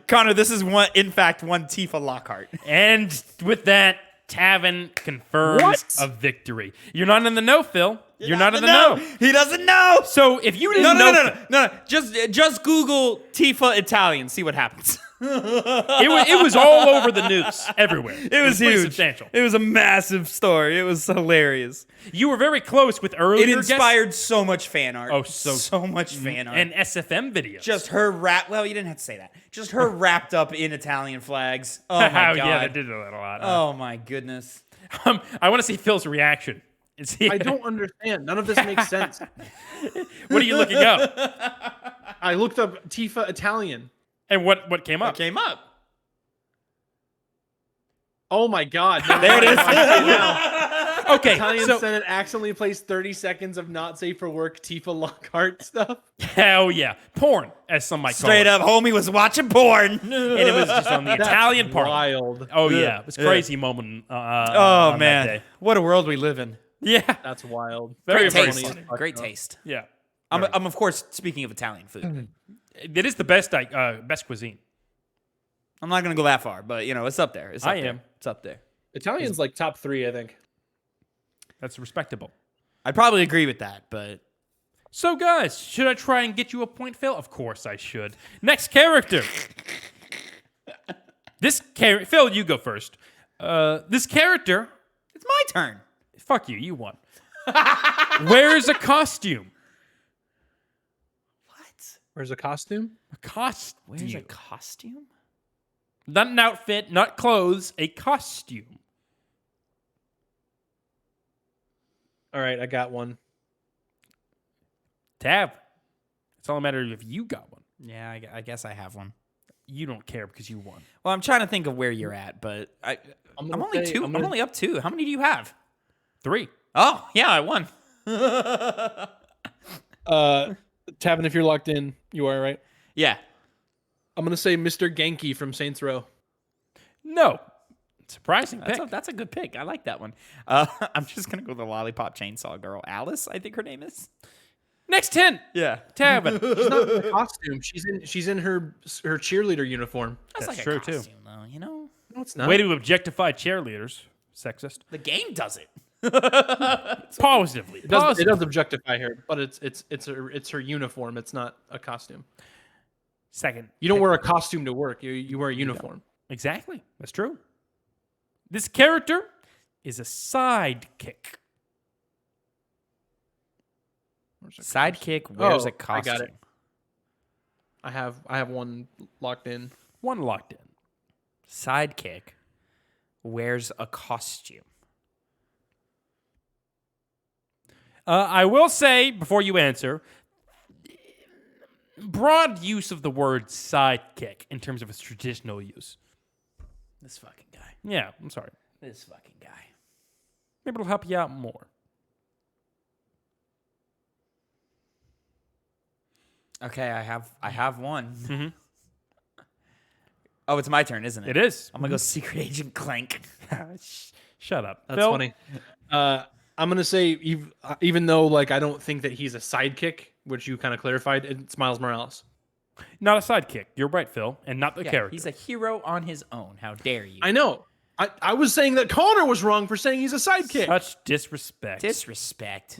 Connor, this is in fact one Tifa Lockhart. And with that, Tavin confirms What? a victory. You're not in the know, Phil. You're not in the know. He doesn't know. So if you didn't know, No. Just Google Tifa Italian. See what happens. it was all over the news everywhere. It was pretty huge. substantial. It was a massive story. It was hilarious. You were very close with earlier. It inspired so much fan art. Oh, so much fan art. and SFM videos. Just her well, you didn't have to say that. Just her wrapped up in Italian flags. Oh my god. Yeah, they did that a lot. Oh my goodness. I want to see Phil's reaction. I don't understand. None of this makes sense. What are you looking up? I looked up Tifa Italian. And what came up? Came up. Oh my God. There it is. Okay, Italian so Senate accidentally placed 30 seconds of not safe for work Tifa Lockhart stuff. hell yeah, porn, as some might Straight call it. up, homie was watching porn. And it was just on the Italian part. Wild. Oh yeah, it was a crazy moment. Oh on that man, day. what a world we live in. Yeah, That's wild. Very, Great very taste. funny. Great taste. yeah. I'm of course speaking of Italian food. It is the best best cuisine. I'm not gonna go that far, but you know it's up there. It's up I there. am. It's up there. Italian's like top 3, I think. That's respectable. I probably agree with that, but So guys, should I try and get you a point, Phil? Of course I should. Next character. Phil, you go first. This character. it's my turn. Fuck you. You won. Wears a costume. What? Where's a costume? A costume. Where's a costume? Not an outfit, not clothes, a costume. All right, I got one. Tab. It's all a matter of if you got one. Yeah, I guess I have one. You don't care because you won. Well, I'm trying to think of where you're at, but I'm gonna only say- two. I'm I'm gonna- only up 2. How many do you have? 3. Oh, yeah, I won. Tavin, if you're locked in, you are, right? Yeah. I'm going to say Mr. Genki from Saints Row. No. Surprising pick. That's a good pick. I like that one. I'm just gonna go with the lollipop chainsaw girl, Alice. I think her name is. Next hint. Yeah, Tavin. She's not in the costume. She's in her cheerleader uniform. that's That's like true, a too. costume, though. You know, No, it's not. Way to objectify cheerleaders. Sexist. the game does it. Positively. It does Positively. objectify her, but it's her uniform. It's not a costume. Second. You don't wear a costume to work. You wear a uniform. Exactly. That's true. This character is a sidekick. Sidekick wears Oh, a costume. I got it. I have one locked in. One locked in. Sidekick wears a costume. I will say, before you answer, broad use of the word sidekick in terms of its traditional use. This fucking guy. Yeah, I'm sorry. This fucking guy. Maybe it'll help you out more. Okay, I have one. Mhm. Oh, it's my turn, isn't it? It is. I'm gonna go Secret Agent Clank. Shut up. That's Phil? funny. I'm gonna say even though like I don't think that he's a sidekick, which you kind of clarified, it's Miles Morales. Not a sidekick. You're right, Phil, and not the Yeah, character. he's a hero on his own. How dare you? I know. I was saying that Connor was wrong for saying he's a sidekick. Such disrespect. Disrespect.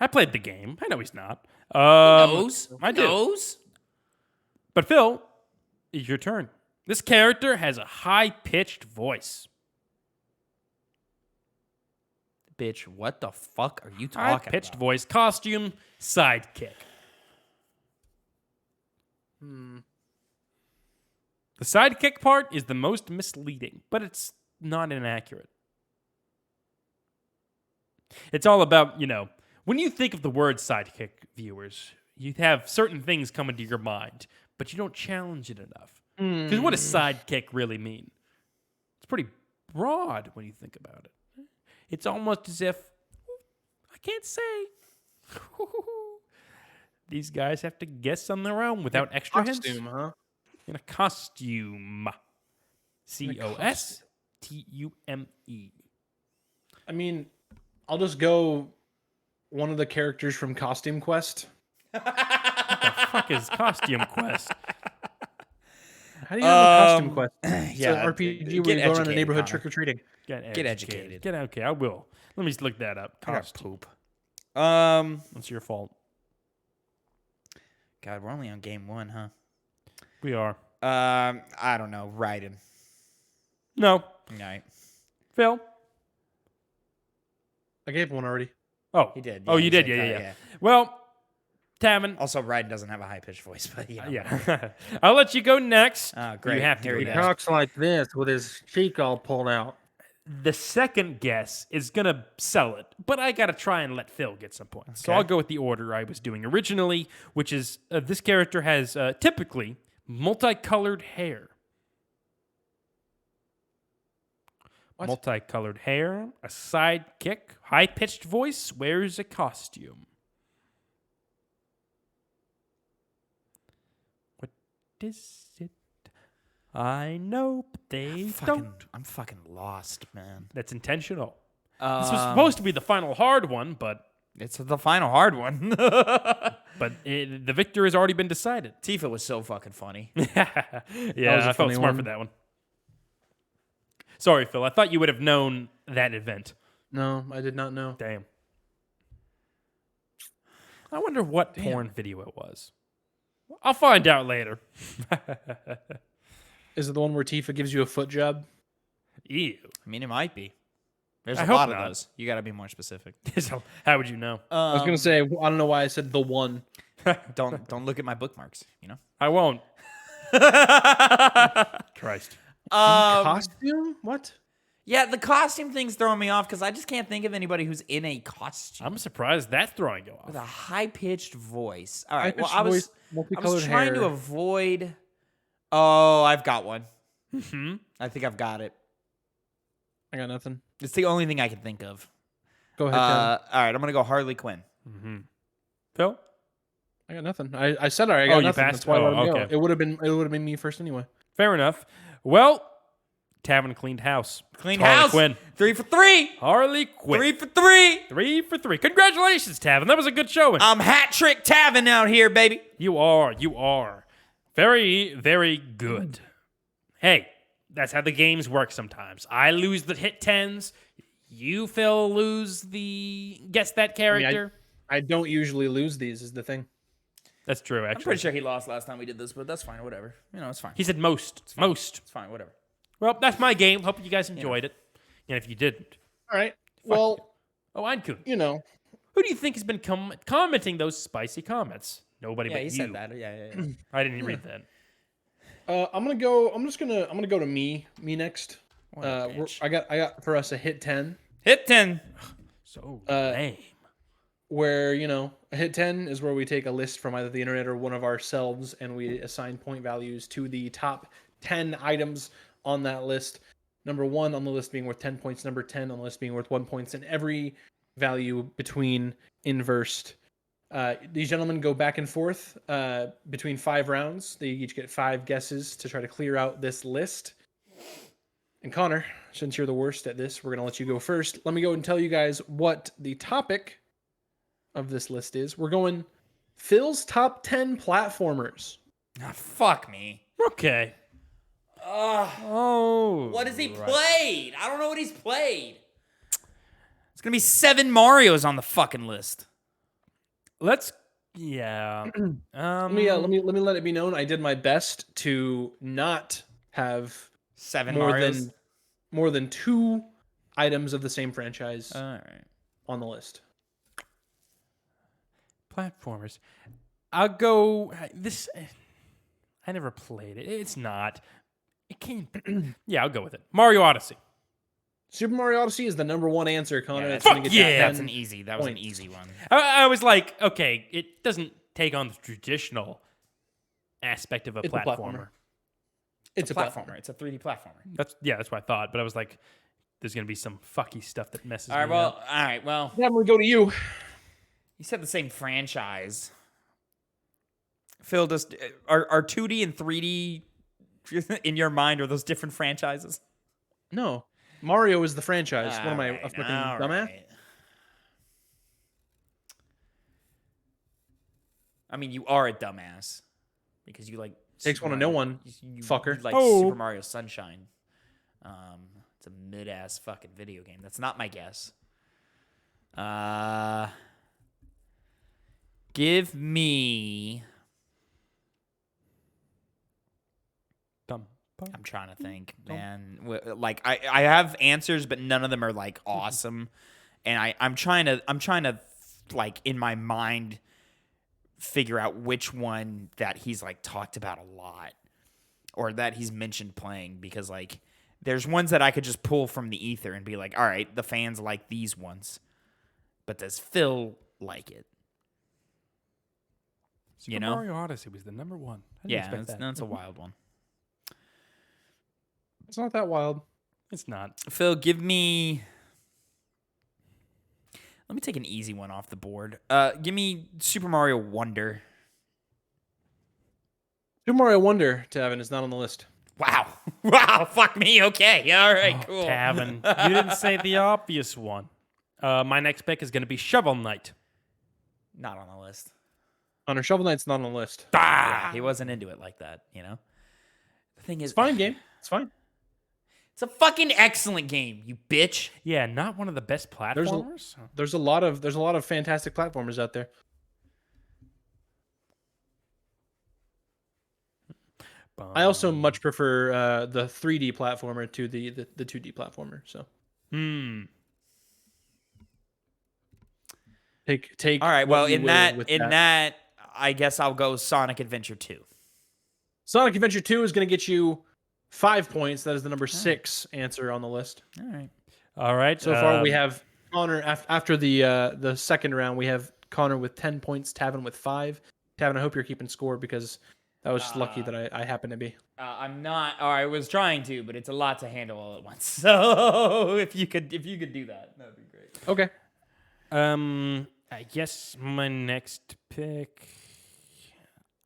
I played the game. I know he's not. Knows. I do. Knows. But Phil, Your turn. This character has a high-pitched voice. Bitch, what the fuck are you talking High-pitched about? voice, costume, sidekick. The sidekick part is the most misleading, but it's not inaccurate. It's all about, when you think of the word sidekick, viewers, you have certain things come into your mind, but you don't challenge it enough. Because what does sidekick really mean? It's pretty broad when you think about it. It's almost as if, I can't say. These guys have to guess on their own without extra hints. Costume, huh? In a costume. COSTUME. I mean, I'll just go one of the characters from Costume Quest. What the fuck is Costume Quest? How do you have a Costume Quest? It's yeah, an RPG where you get go around a educated, neighborhood Connor. trick-or-treating. Get educated. Okay, I will. Let me just look that up. I got Costume. poop. That's your fault. God, we're only on game 1, huh? We are. I don't know. Raiden. No. All right. Phil? I gave one already. Oh. He did. Oh, yeah, you he did? said Yeah, that, yeah, yeah. Well, Tavin. Also, Raiden doesn't have a high-pitched voice, but you know. Yeah. I'll let you go next. Great. You have to Here go we next. go. Talks like this with his cheek all pulled out. The second guess is going to sell it, but I got to try and let Phil get some points. So Okay. I'll go with the order I was doing originally, which is this character has typically multicolored hair. What? Multicolored hair, a sidekick, high-pitched voice, wears a costume. What is it? I know, but they don't. I'm fucking lost, man. That's intentional. This was supposed to be the final hard one, but It's the final hard one. the victor has already been decided. Tifa was so fucking funny. Yeah, was a I felt funny smart one. for that one. Sorry, Phil. I thought you would have known that event. No, I did not know. Damn. I wonder what porn video it was. I'll find out later. Is it the one where Tifa gives you a foot job? Ew. I mean, it might be. There's I a hope lot not. of those. You got to be more specific. So, how would you know? I was gonna say I don't know why I said the one. Don't look at my bookmarks. You know. I won't. Christ. Costume? What? Yeah, the costume thing's throwing me off because I just can't think of anybody who's in a costume I'm surprised that's throwing you with off. a high-pitched voice. All right. Well, High-pitched I was voice, multicolored trying to hair. avoid. Oh, I've got one. Hmm? I think I've got it. I got nothing. It's the only thing I can think of. Go ahead, All right, I'm gonna go Harley Quinn. Phil? Kevin. I got nothing. I said already. I got you nothing. passed? That's why I let Oh, him go. okay. It would have been me first anyway. Fair enough. Well, Tavin cleaned house. Clean Harley house. Quinn. 3 for 3. Harley Quinn. 3 for 3. 3 for 3. Congratulations, Tavin. That was a good showing. I'm hat trick Tavin out here, baby. You are. Very, very good. Hey, that's how the games work sometimes. I lose the hit 10s. You, Phil, lose the guess that character. I don't usually lose these. Is the thing. That's true, I'm actually. pretty sure he lost last time we did this, but that's fine. Whatever. You know, it's fine. He said most. Most. It's fine. Whatever. Well, that's my game. Hope you guys enjoyed it. And if you didn't, All right. Well, oh, Ankun. you know, Who do you think has been commenting those spicy comments? Nobody Yeah, but he you. said that. Yeah. I didn't read that. I'm gonna go to me next. What a bitch. I got for us a hit 10 Hit 10. So Uh, lame. where a hit 10 is where we take a list from either the internet or one of ourselves and we assign point values to the top 10 items on that list. Number 1 on the list being worth 10 points, number 10 on the list being worth 1 point, and every value between inversed. These gentlemen go back and forth between 5 rounds. They each get 5 guesses to try to clear out this list. And Connor, since you're the worst at this, we're going to let you go first. Let me go and tell you guys what the topic of this list is. We're going Phil's top 10 platformers. Ah, fuck me. Okay. Ugh. Oh. What has he played? I don't know what he's played. It's going to be 7 Marios on the fucking list. Let's Yeah. Let it be known. I did my best to not have 7 more Marios. than 2 items of the same franchise All right. on the list. Platformers. I'll go this. I never played it. It's not. It can't. Yeah, I'll go with it. Mario Odyssey. Super Mario Odyssey is the number 1 answer, Connor. Yeah, It's gonna fuck get yeah! that That's 10 an easy. That was an points. easy one. I was like, okay, it doesn't take on the traditional aspect of a It's a platformer. platformer. It's a platformer. It's a 3D platformer. That's what I thought. But I was like, there's gonna be some fucky stuff that messes All right. me Well. up. All right. Well. Then we go to you. You said the same franchise. Phil, does are 2D and 3D in your mind, are those different franchises? No, Mario is the franchise. What am I, a Alright, fucking dumbass? alright. I mean, you are a dumbass because you like Takes Super one to know Mario- one, you fucker. You like Oh. Super Mario Sunshine. It's a mid-ass fucking video game. That's not my guess. Give me. I'm trying to think, man. Like I have answers, but none of them are like awesome. And I'm trying to like in my mind figure out which one that he's like talked about a lot or that he's mentioned playing, because like there's ones that I could just pull from the ether and be like, all right, the fans like these ones, but does Phil like it? Super Mario Odyssey was the number 1. I didn't Yeah, expect that. that's a wild one. It's not that wild. It's not. Phil, give me. Let me take an easy one off the board. Give me Super Mario Wonder. Super Mario Wonder, Tavin, is not on the list. Wow. Wow. Fuck me. Okay. All right. Cool. Tavin, you didn't say the obvious one. My next pick is going to be Shovel Knight. Not on the list. Connor, Shovel Knight's not on the list. Yeah, he wasn't into it like that, you know? The thing is, It's fine game. It's fine. it's a fucking excellent game, you bitch. Yeah, not one of the best platformers. There's a lot of fantastic platformers out there. I also much prefer the 3D platformer to the 2D platformer. So take. All right. what Well, you in will that, with I guess I'll go Sonic Adventure 2. Sonic Adventure 2 is going to get you 5 points. That is the number 6 answer on the list. All right. So far, we have Connor after the second round. We have Connor with 10 points, Tavin with 5. Tavin, I hope you're keeping score because that was just lucky that I happen to be. I'm not, or I was trying to, but it's a lot to handle all at once. So if you could do that, that'd be great. Okay. I guess my next pick.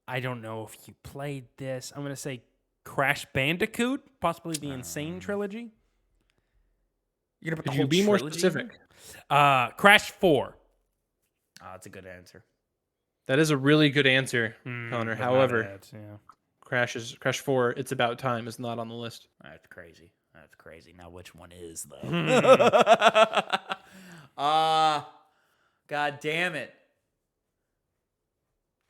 I don't know if you played this. I'm gonna say Crash Bandicoot, possibly the Insane Trilogy. You're gonna put Could the you whole be more trilogy in specific? there? Crash 4. Oh, that's a good answer. That is a really good answer, Connor. But not However, it, yeah. Crash 4, It's About Time is not on the list. That's crazy. That's crazy. Now, which one is though? God damn it!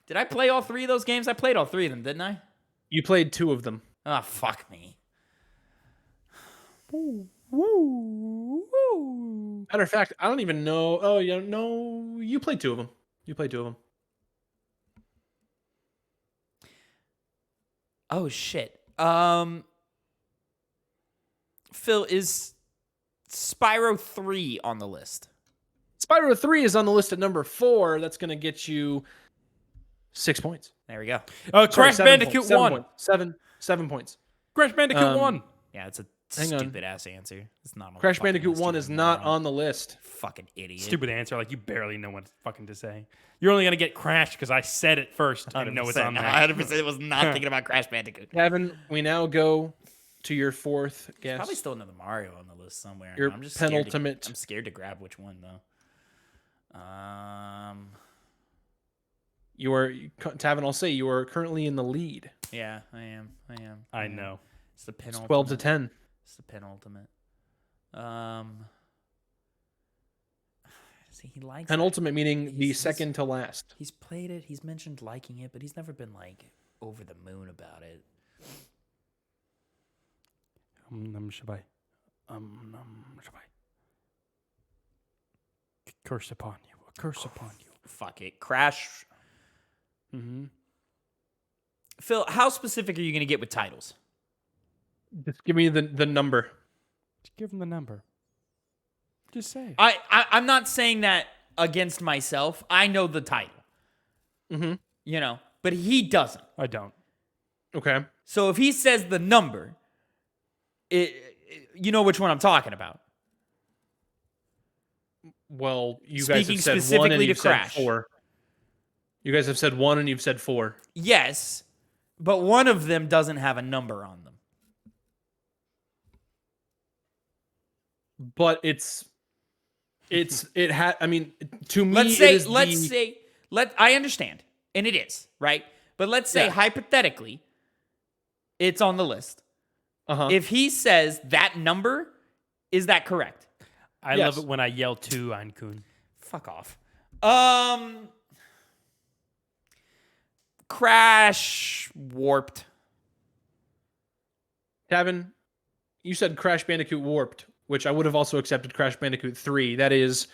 Did I play all 3 of those games? I played all 3 of them, didn't I? You played 2 of them. Oh, fuck me. Matter of fact, I don't even know. Oh, yeah, no, you played 2 of them. You played 2 of them. Oh shit. Phil, is Spyro 3 on the list? Spyro 3 is on the list at number 4. That's going to get you 6 points. There we go. Crash Bandicoot 1. 7 points. Crash Bandicoot 1. Yeah, it's a Hang on. stupid ass answer. It's not on the Crash fucking Bandicoot list, 1 you is not moron. on the list. Fucking idiot. Stupid answer. Like, you barely know what fucking to say. You're only going to get Crash because I said it first and know it's on there. 100% was not thinking about Crash Bandicoot. Kevin, we now go to your 4th guess. Probably still another Mario on the list somewhere. Your I'm just penultimate. I'm scared to grab which one though. You are, Tavin, I'll say you are currently in the lead. Yeah, I am. I know. It's the penultimate. 12 to 10. It's the penultimate. Is See, he likes Penultimate meaning the He's- second to last. He's played it. He's mentioned liking it, but he's never been like over the moon about it. Shabai. Curse upon you. A curse upon you. Fuck it. Crash. Mm-hmm. Phil, how specific are you going to get with titles? Just give me the number. Just give him the number. Just say it. I'm not saying that against myself. I know the title. Mm-hmm. You know, but he doesn't. I don't. Okay. So if he says the number, you know which one I'm talking about. Well, you guys Speaking have said 1 and specifically you've to said Crash. 4. You guys have said 1 and you've said 4. Yes, but one of them doesn't have a number on them. But I mean, to me, I understand, and it is, right? But let's say hypothetically, it's on the list. Uh-huh. If he says that number, is that correct? I Yes. love it when I yell to Einkun. Fuck off. Crash Warped. Tavin, you said Crash Bandicoot Warped, which I would have also accepted Crash Bandicoot 3. That is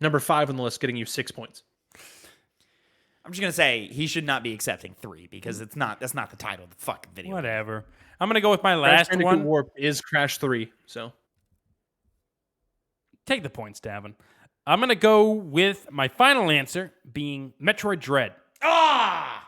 number 5 on the list, getting you 6 points. I'm just gonna say he should not be accepting 3 because that's not the title of the fucking video. Whatever. I'm going to go with my Crash last Bandicoot one. Warped is Crash 3, so. Take the points, Davin. I'm going to go with my final answer being Metroid Dread. Ah!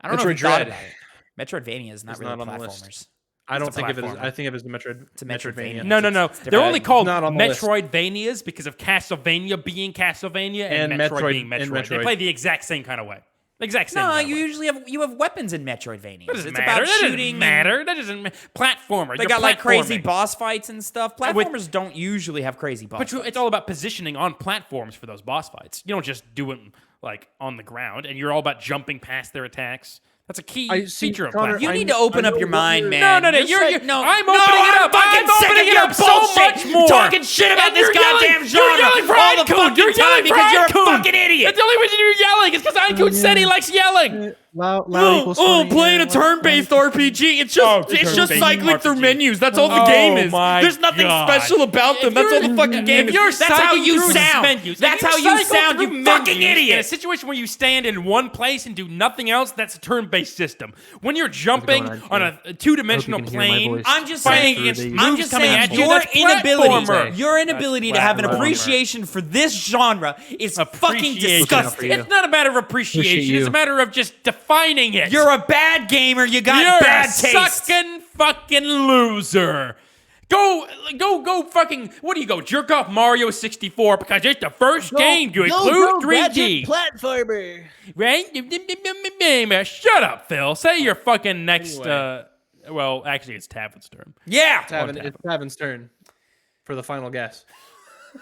I don't know if Metroid you thought Dread. about it. Metroidvania is not It's really not on the list. platformers. I don't It's a think of it as. platformer. I think of it as the It's a Metroidvania. No. They're different. only called Not on the list. Metroidvanias because of Castlevania being Castlevania and, And Metroid Metroid- being and Metroid. They Metroid. play the exact same kind of way. Exact same. No, kind of you way. usually have weapons in Metroidvania. That doesn't It's matter. about That shooting. doesn't matter. That doesn't matter. Platformer. They You're got like crazy platforming. boss fights and stuff. With- Platformers don't usually have crazy boss But fights. it's all about positioning on platforms for those boss fights. You don't just do it like on the ground, and you're all about jumping past their attacks. That's a key I see, feature of Connor, platforming. You I- need to open I up know your what mind, you're- man. No, You're you're no. I'm No, opening it I'm up. fucking I'm sick opening of it your up so bullshit. much more. Talking shit about And this you're yelling- goddamn you're genre yelling for all the Einkun. fucking You're yelling time for because you're a Einkun. fucking idiot. That's the only reason you're yelling is because Einkun said he likes yelling. Loud equals funny, playing yeah, a turn-based RPG. It's just turn-based cycling through RPG. menus. That's all the Oh game is. my There's nothing God. special about them. If That's all you're- the fucking game if is. you're That's how cycling you through sound. menus, That's if how you cycle sound, through you fucking menus In a idiot. situation where you stand in one place and do nothing else, that's a turn-based system. When you're jumping going on on, a two-dimensional Hope you can hear my plane, voice. I'm just fighting saying, against through moves I'm just coming saying, at you, your that's inability, platformer. your inability to have an platformer. appreciation for this genre is fucking Appreciation. disgusting. you. It's not a matter of appreciation. Appreciate It's you. a matter of just defining it. You're a bad gamer. You got You're bad a taste. sucking fucking loser. Go fucking, what do you go, jerk off Mario 64 because it's the first game to include 3D. platformer. Right? Shut up, Phil. Say your fucking next, Anyway. well, actually, it's Tavin's turn. Yeah. Tavin, it's Tavin's turn for the final guess.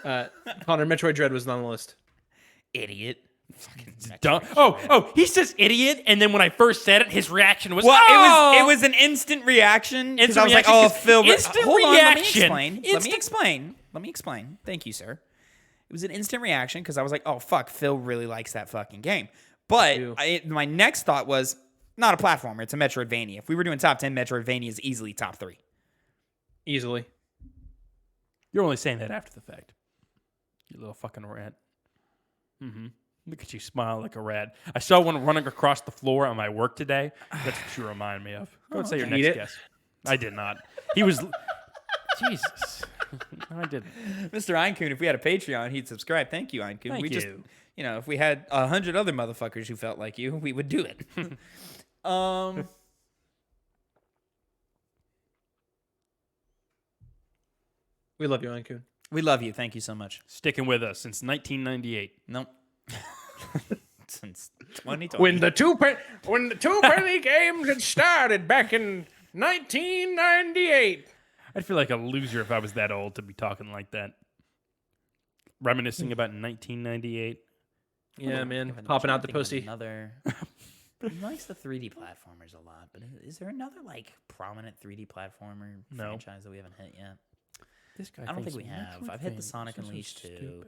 Connor, Metroid Dread was not on the list. Idiot. Dumb. Oh, he says idiot, and then when I first said it, his reaction was, Well, oh! it was an instant reaction. Because Instant I was like, reaction, oh, 'cause Phil. instant hold on, reaction. Let me explain. Thank you, sir. It was an instant reaction because I was like, oh, fuck, Phil really likes that fucking game. But do. my next thought was, not a platformer. It's a Metroidvania. If we were doing top 10, Metroidvania is easily top 3. Easily. You're only saying that after the fact. You little fucking rat. Mm-hmm. Look at you smile like a rat. I saw one running across the floor on my work today. That's what you remind me of. Go and say your Eat next it. guess. I did not. He was... Jesus. No, I didn't. Mr. Einkun, if we had a Patreon, he'd subscribe. Thank you, Einkun. Thank we just, you. if we had 100 other motherfuckers who felt like you, we would do it. We love you, Ankun. We love you. Thank you so much. Sticking with us since 1998. Nope. Since 2020. When the two penny games had started back in 1998. I'd feel like a loser if I was that old to be talking like that. Reminiscing about 1998. Yeah, man. I'm Popping out the trying to pussy. think of Another. He likes the 3D platformers a lot, but is there another like prominent 3D platformer No. franchise that we haven't hit yet? This guy I don't thinks think we have. Metroid I've hit the fans Sonic are so Unleashed 2. stupid.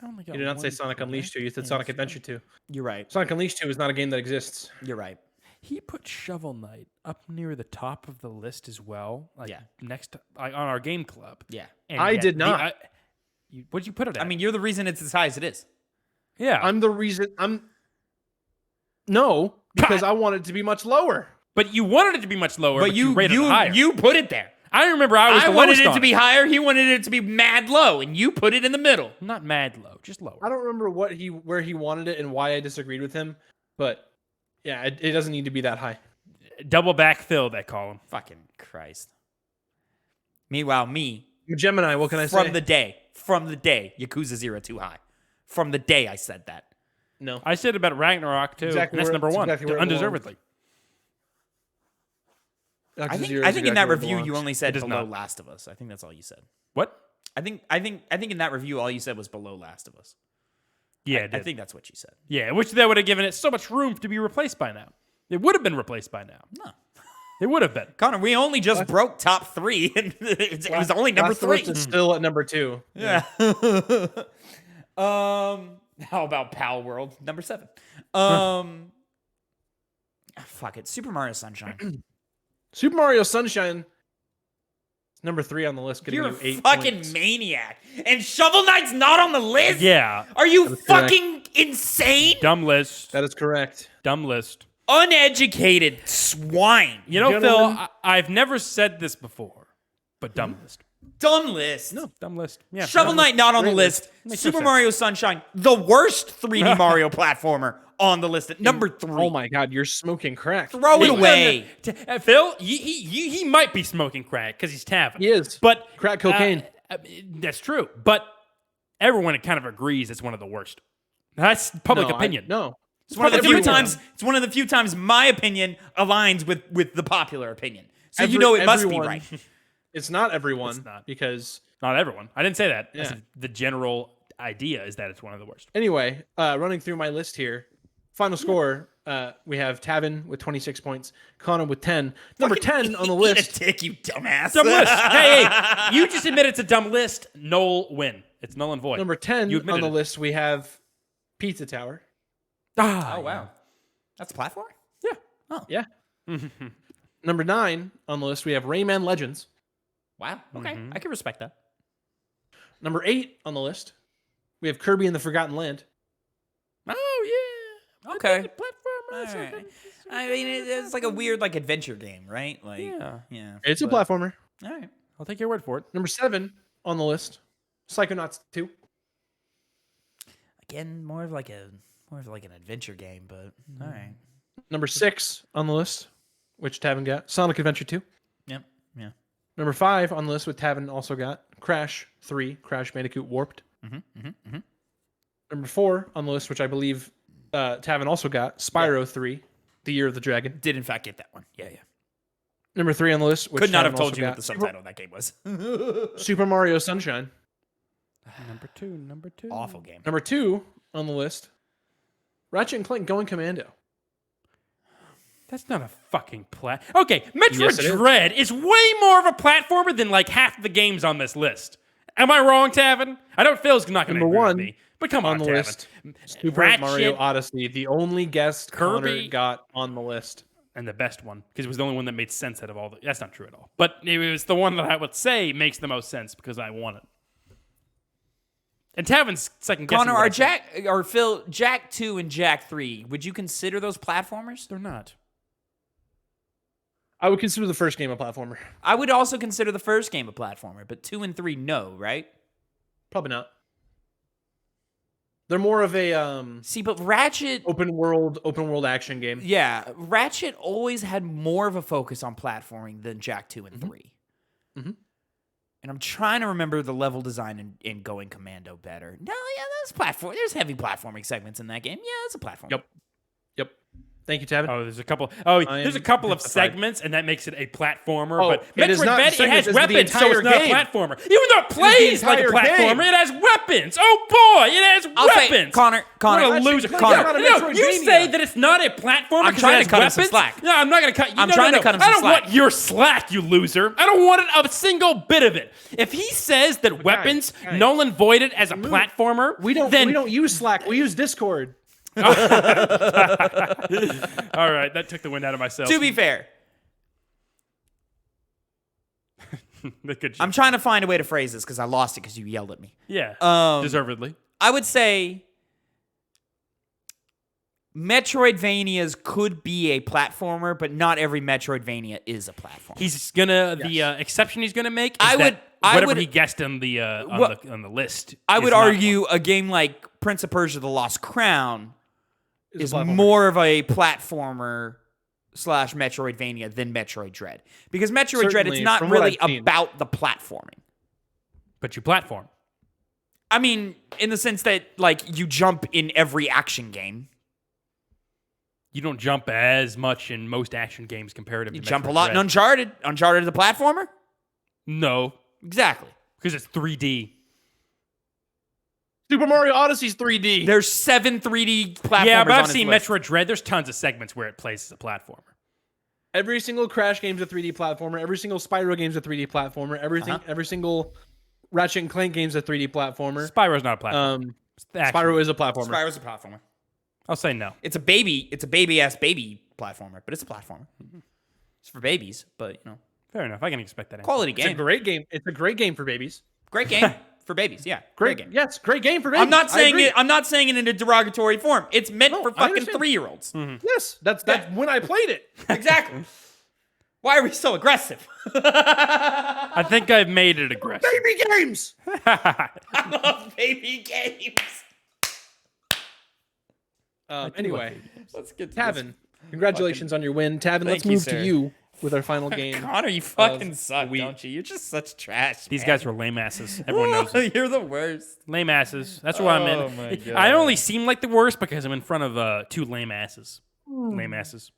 I only got You did not say one Sonic Unleashed 2. You said Sonic correct Adventure 2. You're right. Sonic Unleashed 2 is not a game that exists. You're right. He put Shovel Knight up near the top of the list as well. Like Yeah. next on our game club. Yeah. And I yet did not. What'd you put it at? I mean, you're the reason it's as high as it is. yeah. I'm the reason. No, because I want it to be much lower. but you wanted it to be much lower, but you rated it higher. you put it there. I remember I was I the wanted lowest it on to be higher. He wanted it to be mad low, and you put it in the middle. Not mad low, just lower. I don't remember where he wanted it and why I disagreed with him, but yeah, it doesn't need to be that high. Double backfill, they call him. Fucking Christ. Meanwhile, me, I'm a Gemini, what can I say? from the day, Yakuza 0 too high. From the day I said that. No. I said about Ragnarok too. Exactly and that's where- number it's one, exactly where it belongs. undeservedly. I think Zero is in that exactly where it review you belongs. only said It does below not. Last of Us. I think that's all you said. What? I think in that review all you said was below Last of Us. Yeah, I it did. think that's what you said. Yeah, which that would have given it so much room to be replaced by now. It would have been replaced by now. No. It would have been. Connor, we only just broke top 3 and it was only number Last of Us 3. is still at number 2. Yeah. How about Pal World? Number 7. Fuck it. Super Mario Sunshine. Super Mario Sunshine is number 3 on the list, getting You're a you 8 fucking points. maniac. And Shovel Knight's not on the list? Yeah. Are you correct. fucking insane? Dumb list. That is correct. Dumb list. Uneducated swine. You know, Gentlemen. Phil, I've never said this before, but dumb list. Dumb list. No, dumb list. Yeah. Shovel Knight not on the Great list. Makes no Super sense. Mario Sunshine, the worst 3D Mario platformer on the list at number 3. Oh my god, you're smoking crack. Throw it No, away. Phil, he might be smoking crack because he's Tavin. He is. But Crack cocaine. that's true. But everyone kind of agrees it's one of the worst. That's public No, opinion. No. It's one of the Everyone. few times my opinion aligns with the popular opinion. So you know it must be everyone- right. It's not everyone. It's not. Because Not everyone. I didn't say that. I Yeah. said the general idea is that it's one of the worst. anyway, running through my list here. Final score, we have Tavin with 26 points, Connor with 10. Number 10 on the Eat a list. dick, you dumbass. Dumb list. Hey, you just admit it's a dumb list. Null win. It's null and void. Number 10 You on admitted the it. list, we have Pizza Tower. Ah, Oh wow, that's a platform. Yeah. Number 9 on the list, we have Rayman Legends. Wow. Okay, I can respect that. Number 8 on the list, we have Kirby and the Forgotten Land. Oh yeah. Okay. Platformer. All right. I mean, it's like a weird like adventure game, right? Like, Yeah. It's a but- platformer. All right. I'll take your word for it. Number 7 on the list, Psychonauts 2. Again, more of like an adventure game, but all right. Number 6 on the list, which Tavin got, Sonic Adventure 2. Yep. Yeah. Number 5 on the list, which Tavin also got, Crash 3, Crash Bandicoot Warped. Number 4 on the list, which I believe Tavin also got, Spyro 3, The Year of the Dragon. Did in fact get that one. Yeah. Number 3 on the list, which Could not Tavin have told also you got, what the subtitle of that game was. Super Mario Sunshine. Number two. Awful game. Number 2 on the list, Ratchet and Clank Going Commando. That's not a fucking plat. Okay, Metroid Yes, it is. Dread is way more of a platformer than like half the games on this list. Am I wrong, Tavin? I know Phil's not going to Number agree 1 with me, but come on on, the Tavin. list, Super Ratchet Mario Odyssey, the only guest Kirby. Connor got on the list. and the best one because it was the only one that made sense out of all the. That's not true at all, but it was the one that I would say makes the most sense because I want it. And Tavin's second guessing. Connor, what I are said. Phil, Jack 2 and Jack 3, would you consider those platformers? They're not. I would consider the first game a platformer. I would also consider the first game a platformer, but 2 and 3, no, right? Probably not. They're more of a See, but Ratchet, open world action game. yeah, Ratchet always had more of a focus on platforming than Jack 2 and 3. Mhm. And I'm trying to remember the level design in Going Commando better. No, yeah, that's platform. There's heavy platforming segments in that game. Yeah, it's a platform. Yep. Thank you, Tavin. Oh, there's a couple. Oh, I there's a am couple of justified. segments, and that makes it a platformer. Oh, but it is Metroid not Dread, it segments, has it's the weapons, so it's entire not game. a platformer. Even though it plays like a entire platformer, game. it has weapons. Oh boy, it has I'll say, weapons. Connor, What a Ratchet loser. and Connor. Clank No, is not a no, you Metroidvania. say that it's not a platformer. I'm 'cause trying it has to cut him some weapons? slack. No, I'm not going to cut. I'm trying to cut him I some don't slack. want your slack, you loser. I don't want a single bit of it. If he says that weapons guys. null and voided as a platformer, We don't use Slack. We use Discord. All right, that took the wind out of my sails. To be fair, Good job. I'm trying to find a way to phrase this because I lost it because you yelled at me. Yeah, deservedly. I would say Metroidvanias could be a platformer, but not every Metroidvania is a platform. He's gonna the exception he's gonna make. Is I that would- whatever he guessed on the on the list. I is would not argue a game like Prince of Persia: The Lost Crown is a platformer. more of a platformer / Metroidvania than Metroid Dread. Because Metroid Dread, it's Certainly, not from what really I've seen. about the platforming. but you platform. I mean, in the sense that, like, you jump in every action game. You don't jump as much in most action games comparative You to jump a Metroid lot in Dread. Uncharted. Uncharted is a platformer? No, Exactly. because it's 3D. Super Mario Odyssey's 3D. There's 7 3D platformers Yeah, but on I've his seen list. Metroid Dread. There's tons of segments where it plays as a platformer. Every single Crash game's a 3D platformer. Every single Spyro game's a 3D platformer. Every single Ratchet and Clank game's a 3D platformer. Spyro's not a platformer. Action. Spyro is a platformer. Spyro's a platformer. I'll say no. It's a baby-ass baby platformer, but it's a platformer. It's for babies, but, you know, Fair enough. I can expect that. quality It's a game. great game. It's a great game for babies. Great game for babies, yeah. Great game. Yes, great game for babies. I'm not I saying agree. it. I'm not saying it in a derogatory form. It's meant No, for I fucking understand. 3-year-olds. Yes, that's when I played it. Exactly. Why are we so aggressive? I think I've made it aggressive. Baby games. I love baby games. Anyway, Let's get to Tavin, congratulations on your win. Tavin, let's you, move sir. to you with our final game. Connor, you fucking suck, don't you? You're just such trash. These guys are lame asses. Everyone knows it. You're the worst. Lame asses. That's what I'm in. Oh my God. I only seem like the worst because I'm in front of 2 lame asses. Lame asses.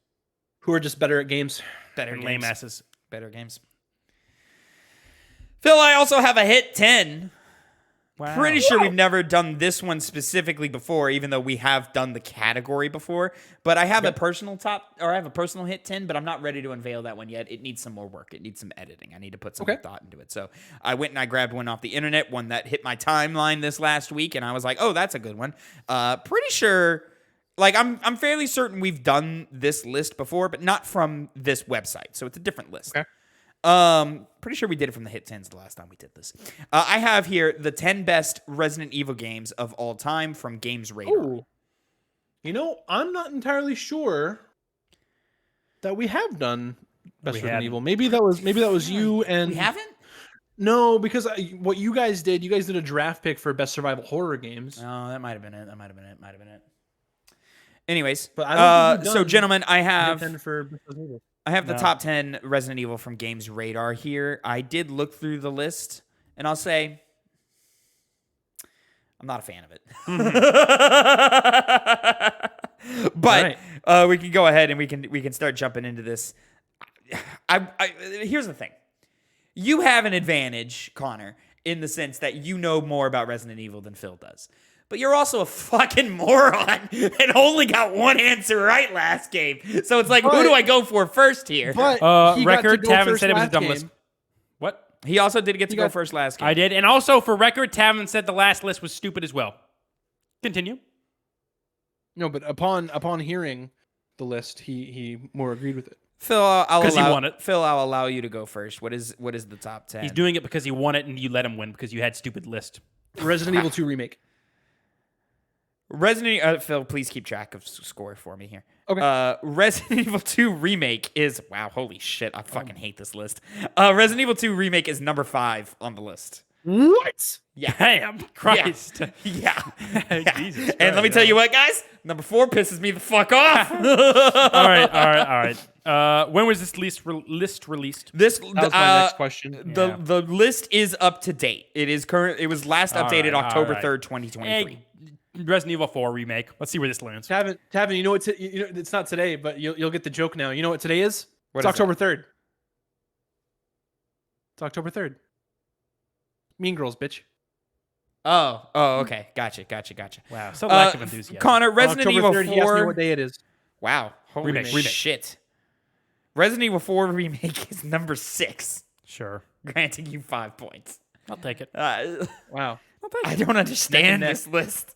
Who are just better at games. Better And games. lame asses. Better games. Phil, I also have a hit 10. Wow. Pretty sure we've never done this one specifically before, even though we have done the category before. But I have a personal hit 10, but I'm not ready to unveil that one yet. It needs some more work. It needs some editing. I need to put some more thought into it. So I went and I grabbed one off the internet, one that hit my timeline this last week, and I was like, oh, that's a good one. Pretty sure, like, I'm fairly certain we've done this list before, but not from this website. So it's a different list. Okay. Pretty sure we did it from the hit 10s the last time we did this. I have here the 10 best Resident Evil games of all time from Games Radar. Ooh. You know, I'm not entirely sure that we have done Best Resident haven't. Evil. Maybe that was you and We haven't? No, because what you guys did a draft pick for Best Survival Horror Games. Oh, that might have been it. Anyways, But I don't think we've so done gentlemen, I Hit have 10 for Best Resident Evil. the top 10 Resident Evil from Games Radar here. I did look through the list, and I'll say I'm not a fan of it. But we can go ahead and we can start jumping into this. Here's the thing. You have an advantage, Connor, in the sense that you know more about Resident Evil than Phil does. But you're also a fucking moron and only got one answer right last game. So it's like, who do I go for first here? But he got to record, go Tavin first said it was a last dumb game. list. What? He also did get to go first last game. I did. And also, for record, Tavin said the last list was stupid as well. Continue. No, but upon hearing the list, he more agreed with it. Phil, I'll 'Cause he allow won it. Phil, I'll allow you to go first. What is the top 10? He's doing it because he won it and you let him win because you had stupid list. Resident Evil 2 remake. Phil, please keep track of score for me here. Okay. Resident Evil 2 remake is holy shit! I fucking hate this list. Resident Evil 2 remake is number 5 on the list. What? Yeah, Damn, Christ. yeah. Jesus And let me tell you what, guys. Number 4 pisses me the fuck off. all right. When was this list released? This That was my next question. The list is up to date. It is current. It was last updated right, October all right. 3rd, 2023. Hey, Resident Evil 4 remake. Let's see where this lands. Tavin, you know what? You know it's not today, but you'll get the joke now. You know what today is? What It's is October 3rd. It's October 3rd. Mean Girls, bitch. Oh, okay. Gotcha. Wow, so lack of enthusiasm. Connor, Resident October Evil 3rd, he asked me 4. what day it is. Wow. Holy Remake. shit. Resident Evil 4 remake is number 6, Sure. granting you 5 points. I'll take it. Wow. I don't understand neck. this list.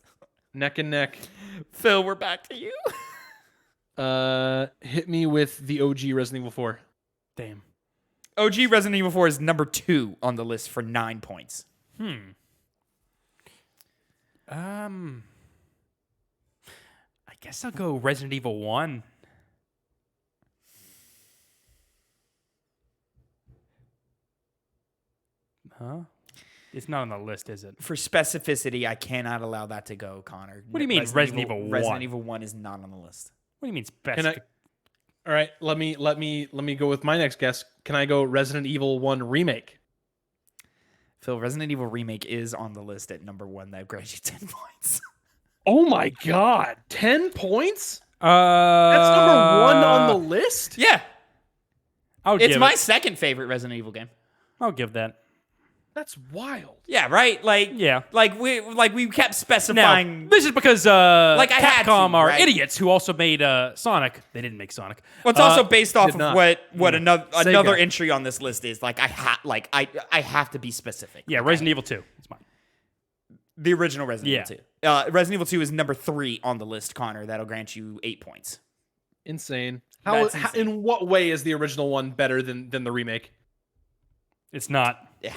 Neck and neck. Phil, we're back to you. Hit me with the OG Resident Evil 4. Damn. OG Resident Evil 4 is number 2 on the list for 9 points. I guess I'll go Resident Evil 1. Huh? It's not on the list, is it? For specificity, I cannot allow that to go, Connor. What do you mean Resident Evil 1? Resident Evil 1 is not on the list. What do you mean Can I? All right, let me go with my next guess. Can I go Resident Evil 1 remake? Phil, Resident Evil Remake is on the list at number 1. That grants you 10 points. Oh my god, 10 points? That's That's number 1 on the list? Yeah. I'll It's give my it. second favorite Resident Evil game. I'll give that. That's wild. Yeah, right? Yeah. Like we kept Now, specifying. this is because I had to, Capcom are right? idiots who also made Sonic. They didn't make Sonic. Well, it's also based off did of not. what another Sega. entry on this list is. Like I have to be specific. Yeah, Resident Evil 2. It's mine. The original Resident Evil 2. Resident Evil 2 is number 3 on the list, Connor. That'll grant you 8 points. Insane. That's insane. In what way is the original one better than the remake? It's not. Yeah.